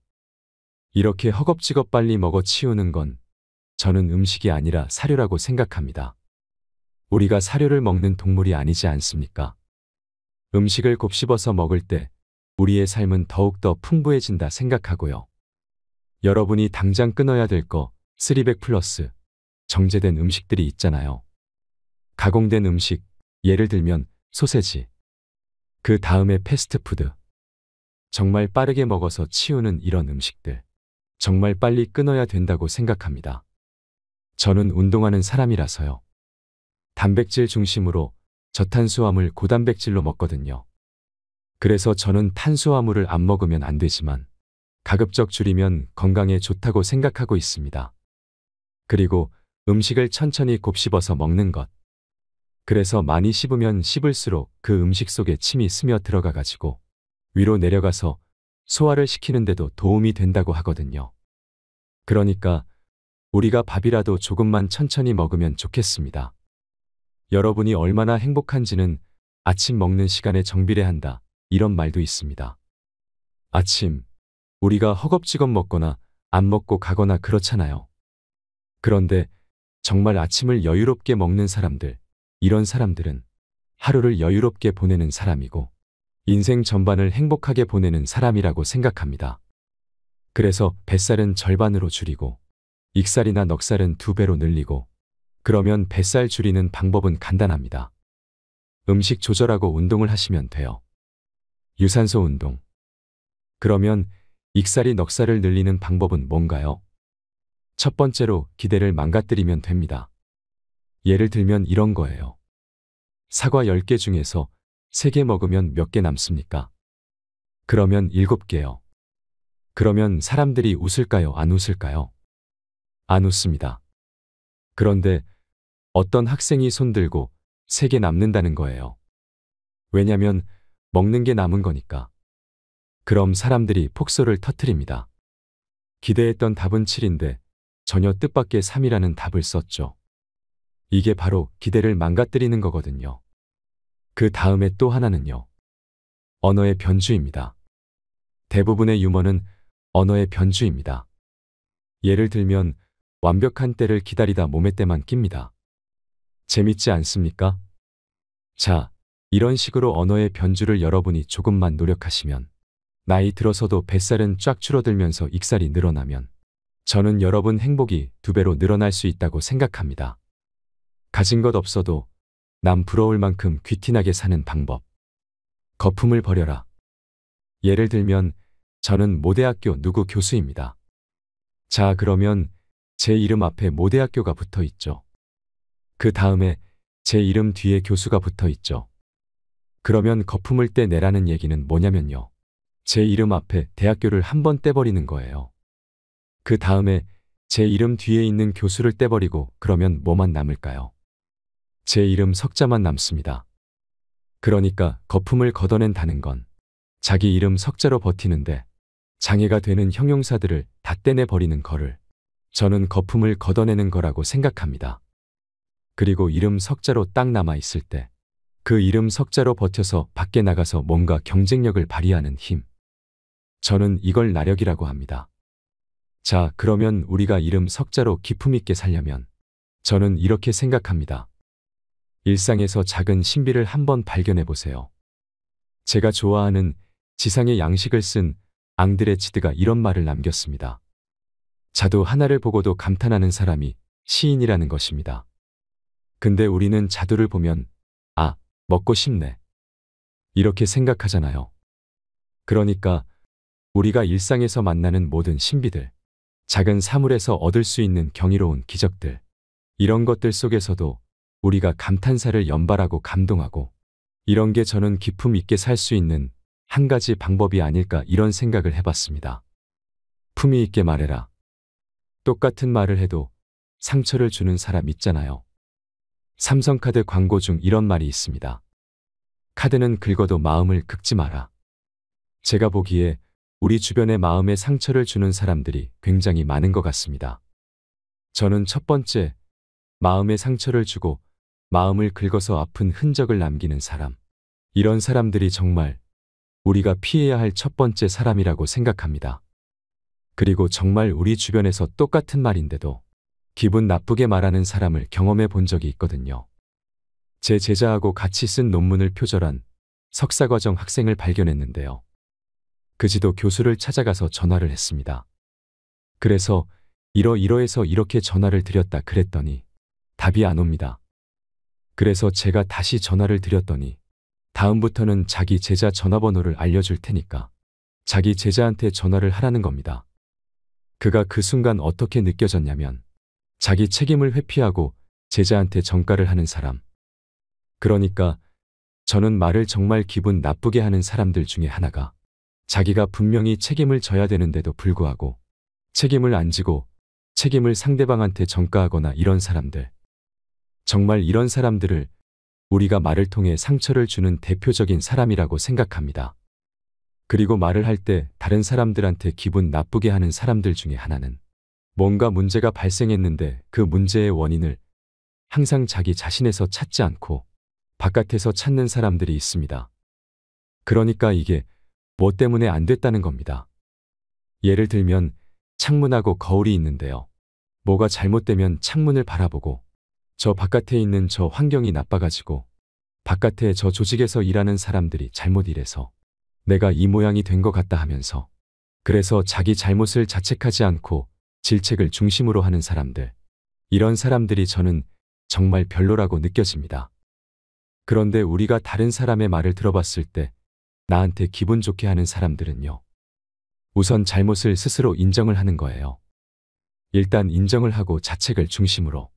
이렇게 허겁지겁 빨리 먹어 치우는 건 저는 음식이 아니라 사료라고 생각합니다. 우리가 사료를 먹는 동물이 아니지 않습니까? 음식을 곱씹어서 먹을 때 우리의 삶은 더욱더 풍부해진다 생각하고요. 여러분이 당장 끊어야 될 거 300 플러스 정제된 음식들이 있잖아요. 가공된 음식, 예를 들면 소세지. 그 다음에 패스트푸드. 정말 빠르게 먹어서 치우는 이런 음식들. 정말 빨리 끊어야 된다고 생각합니다. 저는 운동하는 사람이라서요. 단백질 중심으로 저탄수화물 고단백질로 먹거든요. 그래서 저는 탄수화물을 안 먹으면 안 되지만 가급적 줄이면 건강에 좋다고 생각하고 있습니다. 그리고 음식을 천천히 곱씹어서 먹는 것. 그래서 많이 씹으면 씹을수록 그 음식 속에 침이 스며 들어가 가지고 위로 내려가서 소화를 시키는데도 도움이 된다고 하거든요. 그러니까 우리가 밥이라도 조금만 천천히 먹으면 좋겠습니다. 여러분이 얼마나 행복한지는 아침 먹는 시간에 정비례한다. 이런 말도 있습니다. 아침, 우리가 허겁지겁 먹거나 안 먹고 가거나 그렇잖아요. 그런데 정말 아침을 여유롭게 먹는 사람들, 이런 사람들은 하루를 여유롭게 보내는 사람이고 인생 전반을 행복하게 보내는 사람이라고 생각합니다. 그래서 뱃살은 절반으로 줄이고 익살이나 넉살은 2배로 늘리고 그러면 뱃살 줄이는 방법은 간단합니다. 음식 조절하고 운동을 하시면 돼요. 유산소 운동. 그러면 익살이 넉살을 늘리는 방법은 뭔가요? 첫 번째로 기대를 망가뜨리면 됩니다. 예를 들면 이런 거예요. 사과 10개 중에서 3개 먹으면 몇 개 남습니까? 그러면 7개요. 그러면 사람들이 웃을까요? 안 웃을까요? 안 웃습니다. 그런데 어떤 학생이 손들고 3개 남는다는 거예요. 왜냐면 먹는 게 남은 거니까. 그럼 사람들이 폭소를 터뜨립니다. 기대했던 답은 7인데 전혀 뜻밖의 3이라는 답을 썼죠. 이게 바로 기대를 망가뜨리는 거거든요. 그 다음에 또 하나는요. 언어의 변주입니다. 대부분의 유머는 언어의 변주입니다. 예를 들면 완벽한 때를 기다리다 몸에 때만 낍니다. 재밌지 않습니까? 자, 이런 식으로 언어의 변주를 여러분이 조금만 노력하시면 나이 들어서도 뱃살은 쫙 줄어들면서 익살이 늘어나면 저는 여러분 행복이 2배로 늘어날 수 있다고 생각합니다. 가진 것 없어도 남 부러울 만큼 귀티나게 사는 방법. 거품을 버려라. 예를 들면 저는 모대학교 누구 교수입니다. 자, 그러면 제 이름 앞에 모대학교가 붙어 있죠. 그 다음에 제 이름 뒤에 교수가 붙어 있죠. 그러면 거품을 떼내라는 얘기는 뭐냐면요. 제 이름 앞에 대학교를 한번 떼버리는 거예요. 그 다음에 제 이름 뒤에 있는 교수를 떼버리고 그러면 뭐만 남을까요? 제 이름 석자만 남습니다. 그러니까 거품을 걷어낸다는 건 자기 이름 석자로 버티는데 장애가 되는 형용사들을 다 떼내버리는 거를 저는 거품을 걷어내는 거라고 생각합니다. 그리고 이름 석자로 딱 남아있을 때 그 이름 석자로 버텨서 밖에 나가서 뭔가 경쟁력을 발휘하는 힘. 저는 이걸 나력이라고 합니다. 자, 그러면 우리가 이름 석자로 기품 있게 살려면 저는 이렇게 생각합니다. 일상에서 작은 신비를 한번 발견해 보세요. 제가 좋아하는 지상의 양식을 쓴 앙드레치드가 이런 말을 남겼습니다. 자두 하나를 보고도 감탄하는 사람이 시인이라는 것입니다. 근데 우리는 자두를 보면 아, 먹고 싶네. 이렇게 생각하잖아요. 그러니까 우리가 일상에서 만나는 모든 신비들, 작은 사물에서 얻을 수 있는 경이로운 기적들, 이런 것들 속에서도 우리가 감탄사를 연발하고 감동하고 이런 게 저는 기품 있게 살 수 있는 한 가지 방법이 아닐까 이런 생각을 해봤습니다. 품위 있게 말해라. 똑같은 말을 해도 상처를 주는 사람 있잖아요. 삼성카드 광고 중 이런 말이 있습니다. 카드는 긁어도 마음을 긁지 마라. 제가 보기에 우리 주변에 마음에 상처를 주는 사람들이 굉장히 많은 것 같습니다. 저는 첫 번째, 마음에 상처를 주고 마음을 긁어서 아픈 흔적을 남기는 사람. 이런 사람들이 정말 우리가 피해야 할 첫 번째 사람이라고 생각합니다. 그리고 정말 우리 주변에서 똑같은 말인데도 기분 나쁘게 말하는 사람을 경험해 본 적이 있거든요. 제 제자하고 같이 쓴 논문을 표절한 석사과정 학생을 발견했는데요. 그 지도 교수를 찾아가서 전화를 했습니다. 그래서 이러이러해서 이렇게 전화를 드렸다 그랬더니 답이 안 옵니다. 그래서 제가 다시 전화를 드렸더니 다음부터는 자기 제자 전화번호를 알려줄 테니까 자기 제자한테 전화를 하라는 겁니다. 그가 그 순간 어떻게 느껴졌냐면 자기 책임을 회피하고 제자한테 전가를 하는 사람. 그러니까 저는 말을 정말 기분 나쁘게 하는 사람들 중에 하나가 자기가 분명히 책임을 져야 되는데도 불구하고 책임을 안 지고 책임을 상대방한테 전가하거나 이런 사람들. 정말 이런 사람들을 우리가 말을 통해 상처를 주는 대표적인 사람이라고 생각합니다. 그리고 말을 할 때 다른 사람들한테 기분 나쁘게 하는 사람들 중에 하나는 뭔가 문제가 발생했는데 그 문제의 원인을 항상 자기 자신에서 찾지 않고 바깥에서 찾는 사람들이 있습니다. 그러니까 이게 뭐 때문에 안 됐다는 겁니다. 예를 들면 창문하고 거울이 있는데요. 뭐가 잘못되면 창문을 바라보고 저 바깥에 있는 저 환경이 나빠가지고 바깥에 저 조직에서 일하는 사람들이 잘못 일해서 내가 이 모양이 된 것 같다 하면서 그래서 자기 잘못을 자책하지 않고 질책을 중심으로 하는 사람들. 이런 사람들이 저는 정말 별로라고 느껴집니다. 그런데 우리가 다른 사람의 말을 들어봤을 때 나한테 기분 좋게 하는 사람들은요. 우선 잘못을 스스로 인정을 하는 거예요. 일단 인정을 하고 자책을 중심으로.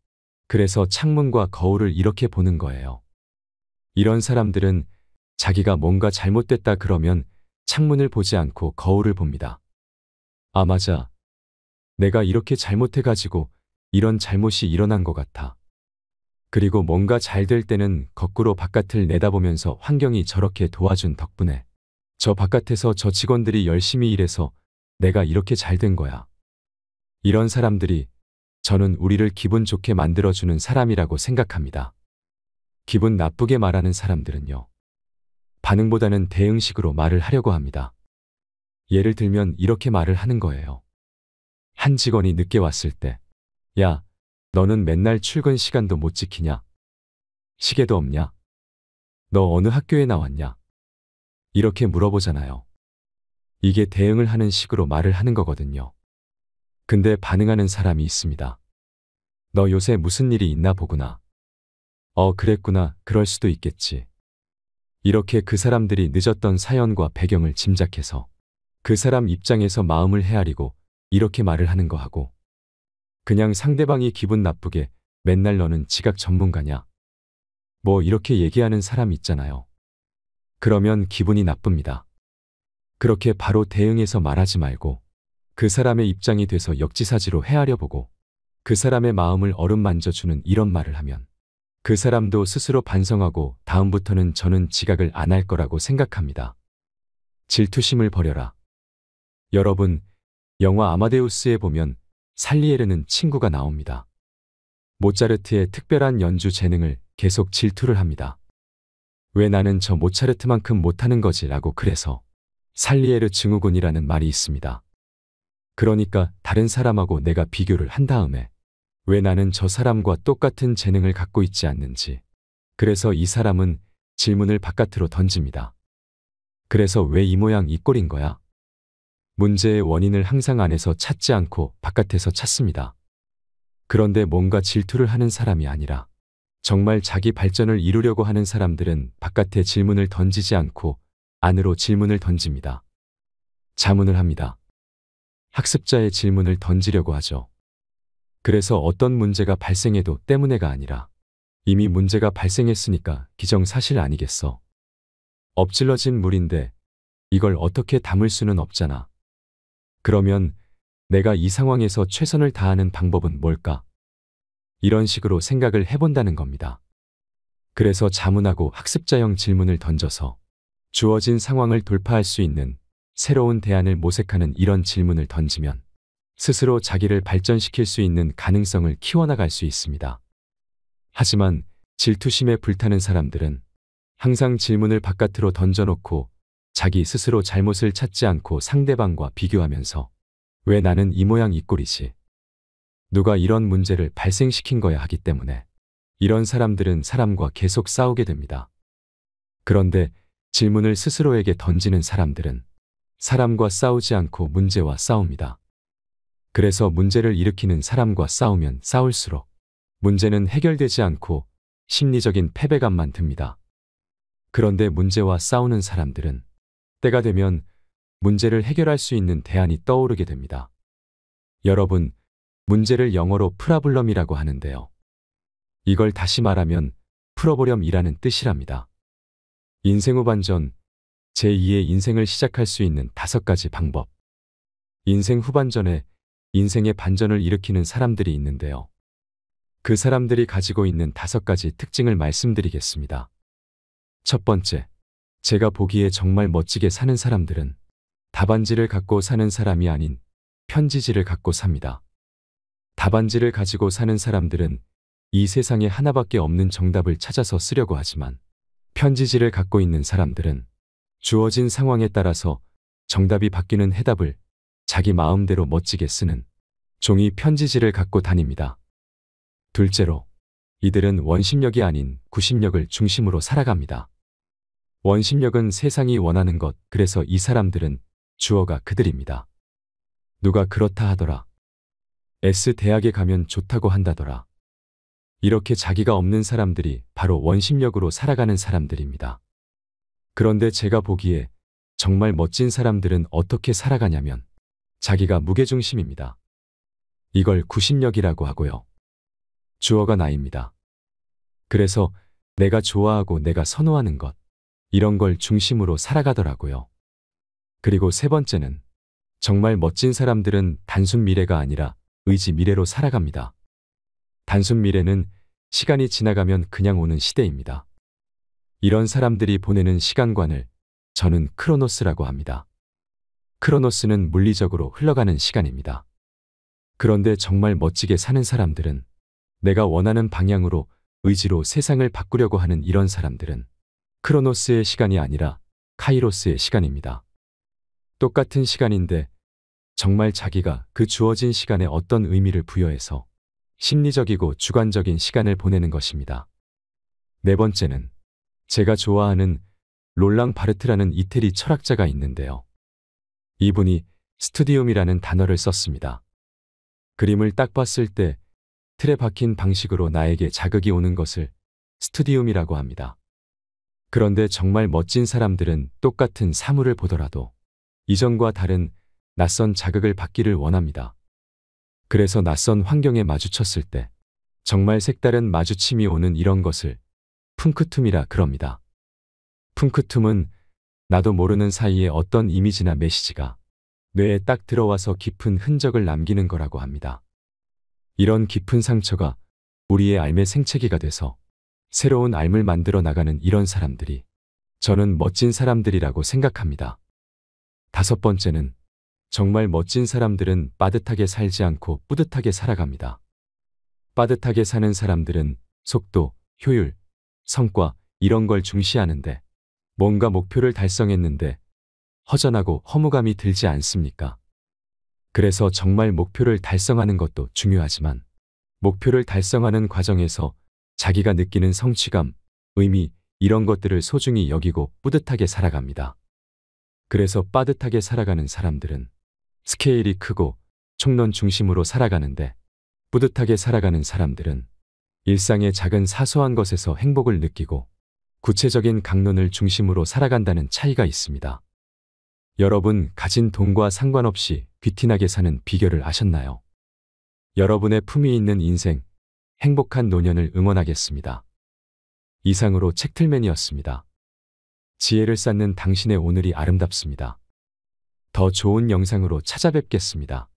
그래서 창문과 거울을 이렇게 보는 거예요. 이런 사람들은 자기가 뭔가 잘못됐다 그러면 창문을 보지 않고 거울을 봅니다. 아, 맞아. 내가 이렇게 잘못해가지고 이런 잘못이 일어난 것 같아. 그리고 뭔가 잘 될 때는 거꾸로 바깥을 내다보면서 환경이 저렇게 도와준 덕분에 저 바깥에서 저 직원들이 열심히 일해서 내가 이렇게 잘 된 거야. 이런 사람들이 저는 우리를 기분 좋게 만들어주는 사람이라고 생각합니다. 기분 나쁘게 말하는 사람들은요. 반응보다는 대응식으로 말을 하려고 합니다. 예를 들면 이렇게 말을 하는 거예요. 한 직원이 늦게 왔을 때, 야, 너는 맨날 출근 시간도 못 지키냐? 시계도 없냐? 너 어느 학교에 나왔냐? 이렇게 물어보잖아요. 이게 대응을 하는 식으로 말을 하는 거거든요. 근데 반응하는 사람이 있습니다. 너 요새 무슨 일이 있나 보구나. 그랬구나. 그럴 수도 있겠지. 이렇게 그 사람들이 늦었던 사연과 배경을 짐작해서 그 사람 입장에서 마음을 헤아리고 이렇게 말을 하는 거하고 그냥 상대방이 기분 나쁘게 맨날 너는 지각 전문가냐? 뭐 이렇게 얘기하는 사람 있잖아요. 그러면 기분이 나쁩니다. 그렇게 바로 대응해서 말하지 말고 그 사람의 입장이 돼서 역지사지로 헤아려보고 그 사람의 마음을 어루만져주는 이런 말을 하면 그 사람도 스스로 반성하고 다음부터는 저는 지각을 안 할 거라고 생각합니다. 질투심을 버려라. 여러분, 영화 아마데우스에 보면 살리에르는 친구가 나옵니다. 모차르트의 특별한 연주 재능을 계속 질투를 합니다. 왜 나는 저 모차르트만큼 못하는 거지 라고. 그래서 살리에르 증후군이라는 말이 있습니다. 그러니까 다른 사람하고 내가 비교를 한 다음에 왜 나는 저 사람과 똑같은 재능을 갖고 있지 않는지. 그래서 이 사람은 질문을 바깥으로 던집니다. 그래서 왜 이 모양 이 꼴인 거야? 문제의 원인을 항상 안에서 찾지 않고 바깥에서 찾습니다. 그런데 뭔가 질투를 하는 사람이 아니라 정말 자기 발전을 이루려고 하는 사람들은 바깥에 질문을 던지지 않고 안으로 질문을 던집니다. 자문을 합니다. 학습자의 질문을 던지려고 하죠. 그래서 어떤 문제가 발생해도 때문에가 아니라 이미 문제가 발생했으니까 기정사실 아니겠어. 엎질러진 물인데 이걸 어떻게 담을 수는 없잖아. 그러면 내가 이 상황에서 최선을 다하는 방법은 뭘까? 이런 식으로 생각을 해본다는 겁니다. 그래서 자문하고 학습자형 질문을 던져서 주어진 상황을 돌파할 수 있는 새로운 대안을 모색하는 이런 질문을 던지면 스스로 자기를 발전시킬 수 있는 가능성을 키워나갈 수 있습니다. 하지만 질투심에 불타는 사람들은 항상 질문을 바깥으로 던져놓고 자기 스스로 잘못을 찾지 않고 상대방과 비교하면서 왜 나는 이 모양 이 꼴이지? 누가 이런 문제를 발생시킨 거야 하기 때문에 이런 사람들은 사람과 계속 싸우게 됩니다. 그런데 질문을 스스로에게 던지는 사람들은 사람과 싸우지 않고 문제와 싸웁니다. 그래서 문제를 일으키는 사람과 싸우면 싸울수록 문제는 해결되지 않고 심리적인 패배감만 듭니다. 그런데 문제와 싸우는 사람들은 때가 되면 문제를 해결할 수 있는 대안이 떠오르게 됩니다. 여러분, 문제를 영어로 프라블럼이라고 하는데요. 이걸 다시 말하면 풀어보렴이라는 뜻이랍니다. 인생 후반전, 제2의 인생을 시작할 수 있는 5가지 방법. 인생 후반전에 인생의 반전을 일으키는 사람들이 있는데요. 그 사람들이 가지고 있는 5가지 특징을 말씀드리겠습니다. 첫 번째, 제가 보기에 정말 멋지게 사는 사람들은 답안지를 갖고 사는 사람이 아닌 편지지를 갖고 삽니다. 답안지를 가지고 사는 사람들은 이 세상에 하나밖에 없는 정답을 찾아서 쓰려고 하지만 편지지를 갖고 있는 사람들은 주어진 상황에 따라서 정답이 바뀌는 해답을 자기 마음대로 멋지게 쓰는 종이 편지지를 갖고 다닙니다. 둘째로, 이들은 원심력이 아닌 구심력을 중심으로 살아갑니다. 원심력은 세상이 원하는 것, 그래서 이 사람들은 주어가 그들입니다. 누가 그렇다 하더라. S대학에 가면 좋다고 한다더라. 이렇게 자기가 없는 사람들이 바로 원심력으로 살아가는 사람들입니다. 그런데 제가 보기에 정말 멋진 사람들은 어떻게 살아가냐면 자기가 무게중심입니다. 이걸 구심력이라고 하고요. 주어가 나입니다. 그래서 내가 좋아하고 내가 선호하는 것, 이런 걸 중심으로 살아가더라고요. 그리고 세 번째는 정말 멋진 사람들은 단순 미래가 아니라 의지 미래로 살아갑니다. 단순 미래는 시간이 지나가면 그냥 오는 시대입니다. 이런 사람들이 보내는 시간관을 저는 크로노스라고 합니다. 크로노스는 물리적으로 흘러가는 시간입니다. 그런데 정말 멋지게 사는 사람들은 내가 원하는 방향으로 의지로 세상을 바꾸려고 하는 이런 사람들은 크로노스의 시간이 아니라 카이로스의 시간입니다. 똑같은 시간인데 정말 자기가 그 주어진 시간에 어떤 의미를 부여해서 심리적이고 주관적인 시간을 보내는 것입니다. 네 번째는 제가 좋아하는 롤랑 바르트라는 이태리 철학자가 있는데요. 이분이 스튜디움이라는 단어를 썼습니다. 그림을 딱 봤을 때 틀에 박힌 방식으로 나에게 자극이 오는 것을 스튜디움이라고 합니다. 그런데 정말 멋진 사람들은 똑같은 사물을 보더라도 이전과 다른 낯선 자극을 받기를 원합니다. 그래서 낯선 환경에 마주쳤을 때 정말 색다른 마주침이 오는 이런 것을 푼크툼이라 그럽니다. 푼크툼은 나도 모르는 사이에 어떤 이미지나 메시지가 뇌에 딱 들어와서 깊은 흔적을 남기는 거라고 합니다. 이런 깊은 상처가 우리의 삶의 생채기가 돼서 새로운 삶을 만들어 나가는 이런 사람들이 저는 멋진 사람들이라고 생각합니다. 다섯 번째는 정말 멋진 사람들은 빠듯하게 살지 않고 뿌듯하게 살아갑니다. 빠듯하게 사는 사람들은 속도, 효율, 성과 이런 걸 중시하는데 뭔가 목표를 달성했는데 허전하고 허무감이 들지 않습니까? 그래서 정말 목표를 달성하는 것도 중요하지만 목표를 달성하는 과정에서 자기가 느끼는 성취감, 의미 이런 것들을 소중히 여기고 뿌듯하게 살아갑니다. 그래서 빠듯하게 살아가는 사람들은 스케일이 크고 총론 중심으로 살아가는데 뿌듯하게 살아가는 사람들은 일상의 작은 사소한 것에서 행복을 느끼고 구체적인 강론을 중심으로 살아간다는 차이가 있습니다. 여러분 가진 돈과 상관없이 귀티나게 사는 비결을 아셨나요? 여러분의 품위 있는 인생, 행복한 노년을 응원하겠습니다. 이상으로 책틀맨이었습니다. 지혜를 쌓는 당신의 오늘이 아름답습니다. 더 좋은 영상으로 찾아뵙겠습니다.